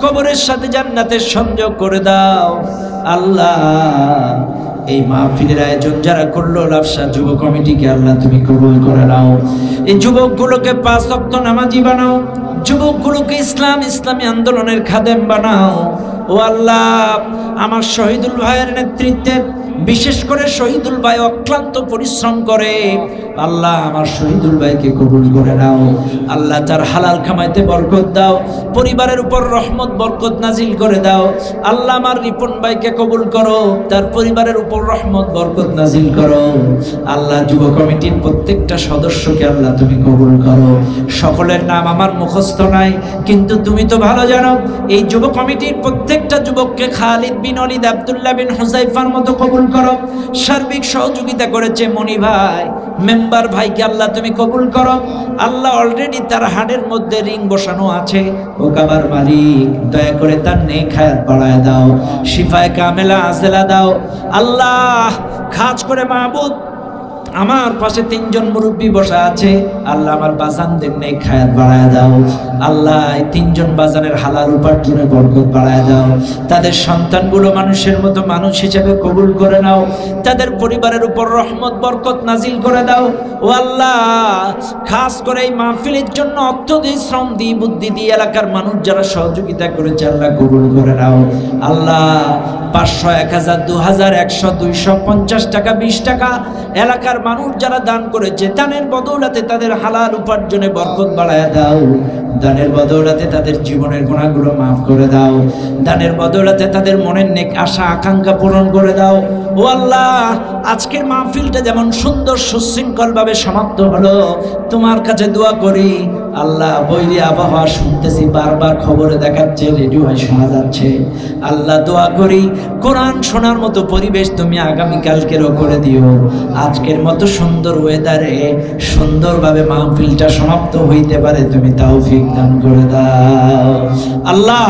Speaker 1: কবরের সাথে জান্নাতের সংযোগ করে দাও আল্লাহ এই মাহফিলের আয়োজন যারা করলো লাপসা যুব কমিটিকে আল্লাহ তুমি কবুল করে নাও এই যুবকগুলোকে 5 ওয়াক্ত নামাজি বানাও যুবকগুলোকে ইসলামী আন্দোলনের খাদেম বানাও ও আল্লাহ আমার শহীদুল ভাইয়ের নেতৃত্বে বিশেষ করে শহীদুল ভাই অক্লান্ত পরিশ্রম করে আল্লাহ আমার শহীদুল ভাইকে কবুল করে নাও আল্লাহ তার হালাল কামাইতে বরকত দাও পরিবারের উপর রহমত বরকত নাজিল করে দাও আল্লাহ আমার রিপন ভাইকে কবুল করো তার পরিবারের উপর রহমত বরকত নাজিল করো আল্লাহ যুব কমিটির প্রত্যেকটা সদস্যকে আল্লাহ তুমি কবুল করো সকলের নাম আমার মুখস্থ নাই কিন্তু তুমি তো ভালো জানো এই যুব কমিটির প্রত্যেকটা যুবককে খালিদ বিন ওয়ালিদ আব্দুল্লাহ বিন হুযাইফার মতো কবুল করো সার্বিক সহযোগিতা করেছে মনি ভাই মেম্বার ভাইকে আল্লাহ তুমি কবুল করো আল্লাহ অলরেডি তার হাড়ের মধ্যে রিং বসানো আছে ও কাবার মালিক দয়া করে তার নেক হায়াত বাড়ায় দাও শিফায়ে কামেলা আজলা দাও আল্লাহ খাস করে মাহবুব আমার পাশে 3 জন মুরব্বি বসা আছে আল্লাহ আমার বাজানদের নেক হায়াত বাড়ায় দাও আল্লাহ এই 3 জন বাজানের হালাল উপার্জনে বরকত বাড়ায় দাও তাদের সন্তানগুলো মানুষের মতো মানুষ হিসেবে কবুল করে নাও তাদের পরিবারের উপর রহমত বরকত নাজিল করে দাও ও আল্লাহ খাস করে এই মাহফিলের জন্য অর্থ দিয়ে শ্রম দিয়ে বুদ্ধি দিয়ে এলাকার মানুষ যারা সহযোগিতা করেছে আল্লাহ কবুল করে নাও আল্লাহ 500 1000 2000 100 250 টাকা 20 টাকা এলাকার মানুষ যারা দান করেছে দানের বদৌলতে তাদের হালাল উপার্জনে বরকত বাড়ায় দাও দানের বদৌলতে তাদের জীবনের গুনাহগুলো মাফ করে দাও দানের বদৌলতে তাদের মনের নেক আশা আকাঙ্ক্ষা পূরণ করে দাও ও আল্লাহ আজকের মাহফিলটা যেমন সুন্দর সুশৃঙ্খল ভাবে সমাপ্ত হলো তোমার কাছে দোয়া করি আল্লাহ বৈরী আবহাওয়া শুনতেছি, বারবার খবরে দেখাচ্ছে, রেডিওয় শোনা যাচ্ছে। আল্লাহ দোয়া করি কোরআন শোনার মতো পরিবেশ তুমি আগামীকালকেরও করে দিও। আজকের মতো সুন্দর ওয়েদারে সুন্দরভাবে মাহফিলটা সমাপ্ত হইতে পারে তুমি তৌফিক দান করে দাও। আল্লাহ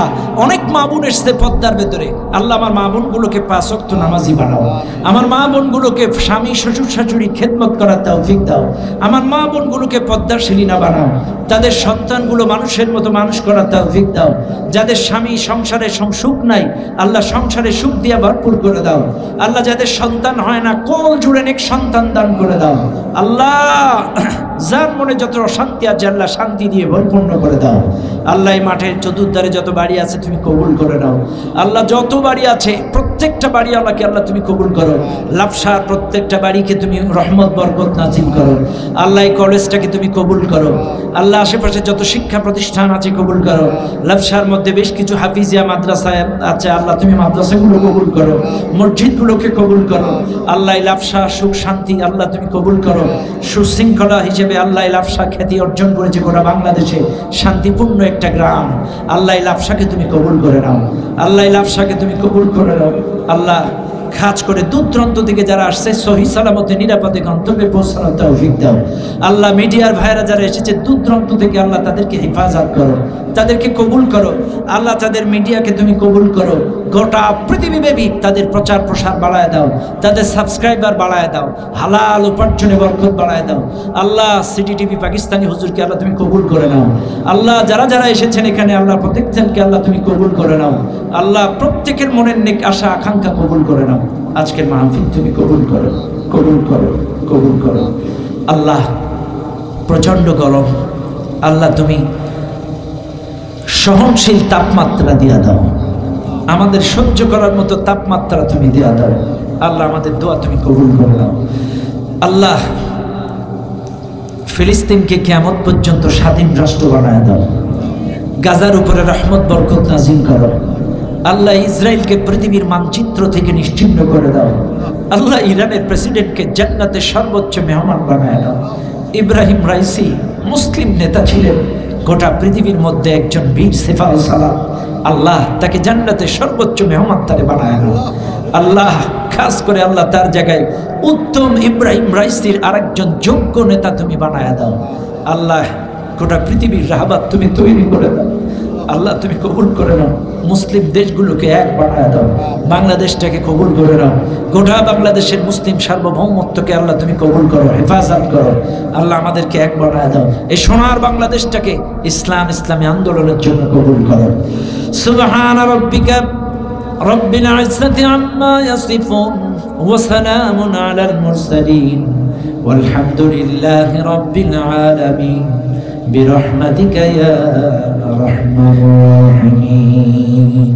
Speaker 1: অনেক মা বোন এসছে পদ্মার ভেতরে, আল্লাহ আমার মা বোনগুলোকে 5 ওয়াক্ত নামাজি বানাও। আমার মা বোনগুলোকে স্বামী শ্বশুর শাশুড়ি খেদমত করার তৌফিক দাও। আমার মা বোনগুলোকে পদ্মার শিলিনা বানাও। তাদের সন্তানগুলো মানুষের মতো মানুষ করার তৌফিক দাও। যাদের স্বামী সংসারে সুখ নাই, আল্লাহ সংসারে সুখ দিয়ে ভরপুর করে দাও। আল্লাহ যাদের সন্তান হয় না, কোল জুড়ে নেক সন্তান দান করে দাও। আল্লাহ যার মনে যত অশান্তি আছে আল্লাহ শান্তি দিয়ে পরিপূর্ণ করে দাও। আল্লাহ এই মাঠের চতুর্ধারে যত বাড়ি আছে তুমি কবুল করে নাও। আল্লাহ যত বাড়ি আছে প্রত্যেকটা বাড়ি আল্লাহকে আল্লাহ তুমি কবুল করো। লাপসার প্রত্যেকটা বাড়িকে তুমি রহমত বরকত নাজিল করো। আল্লাহ এই কলেজটাকে তুমি কবুল করো। আল্লাহ আশেপাশে যত শিক্ষা প্রতিষ্ঠান আছে কবুল করো। লাপসার মধ্যে বেশ কিছু হাফিজিয়া মাদ্রাসা আছে, আল্লাহ তুমি মাদ্রাসাগুলো কবুল করো, মসজিদগুলোকে কবুল করো। আল্লাহ লাপসা সুখ শান্তি আল্লাহ তুমি কবুল করো। সুশৃঙ্খলা হিসেবে আল্লাহ লাপসা খ্যাতি অর্জন করেছে গোটা বাংলাদেশে, শান্তিপূর্ণ একটা গ্রাম। আল্লাহ লাপসাকে তুমি কবুল করে নাও। আল্লাহ লাপসাকে তুমি কবুল করে নাও। আল্লাহ খাস করে দূর দূরান্ত থেকে যারা আসছে সহি সালামতে নিরাপদে গন্তব্যে পৌঁছানোর তৌফিক দাও। আল্লাহ মিডিয়ার ভাইরা যারা এসেছে দূর দূরান্ত থেকে আল্লাহ তাদেরকে হেফাজত করো, তাদেরকে কবুল করো। আল্লাহ তাদের মিডিয়াকে তুমি কবুল করো। গোটা পৃথিবীব্যাপী তাদের প্রচার প্রসার বাড়ায় দাও, তাদের সাবস্ক্রাইবার বাড়ায় দাও, হালাল উপার্জনে বরকত বাড়ায় দাও। আল্লাহ সিটি টিভি পাকিস্তানি হুজুরকে আল্লাহ তুমি কবুল করে নাও। আল্লাহ যারা যারা এসেছেন এখানে আল্লাহ প্রত্যেকজনকে আল্লাহ তুমি কবুল করে নাও। আল্লাহ প্রত্যেকের মনের নেক আশা আকাঙ্ক্ষা কবুল করে নাও। আজকের মাহফিল তুমি কবুল করো, কবুল করো, কবুল করো। আল্লাহ প্রচন্ড গরম, আল্লাহ তুমি সহনশীল তাপমাত্রা দিয়া দাও, আমাদের সহ্য করার মতো তাপমাত্রা তুমি দিয়া দাও। আল্লাহ আমাদের দোয়া তুমি কবুল করে নাও। আল্লাহ ফিলিস্তিনকে কিয়ামত পর্যন্ত স্বাধীন রাষ্ট্র বানায় দাও। গাজার উপরে রহমত বরকত নাজিল করো। আল্লাহ ইসরায়েলকে পৃথিবীর মানচিত্র থেকে নিশ্চিহ্ন করে দাও। আল্লাহ ইরানের প্রেসিডেন্টকে জান্নাতের সর্বোচ্চ মেহমান বানায় দাও। ইব্রাহিম রাইসি মুসলিম নেতা ছিলেন, গোটা পৃথিবীর মধ্যে একজন বীর সেফা ও সালাত। আল্লাহ তাকে জান্নাতের সর্বোচ্চ মেহমান তারে বানায় দাও। আল্লাহ খাস করে আল্লাহ তার জায়গায় উত্তম ইব্রাহিম রাইসির আরেকজন যোগ্য নেতা তুমি বানায় দাও। আল্লাহ গোটা পৃথিবীর রাহবাত তুমি তৈরি করে দাও। আল্লাহ তুমি কবুল করে নাও। মুসলিম দেশগুলোকে এক বানায় দাও। বাংলাদেশটাকে কবুল করে নাও। গোটা বাংলাদেশের মুসলিম সার্বভৌমত্বকে আল্লাহ তুমি কবুল করো, হেফাজত করো। আল্লাহ আমাদেরকে এক বানায় দাও। এই সোনার বাংলাদেশটাকে ইসলামী আন্দোলনের জন্য কবুল করো। সুবহান রাব্বিকা রব্বিল ইজ্জাতি আম্মা ইয়াসিফুন ওয়া সালামুন আলাল মুরসালিন ওয়ালহামদুলিল্লাহি রাব্বিল আলামিন برحمتك يا أرحم الراحمين.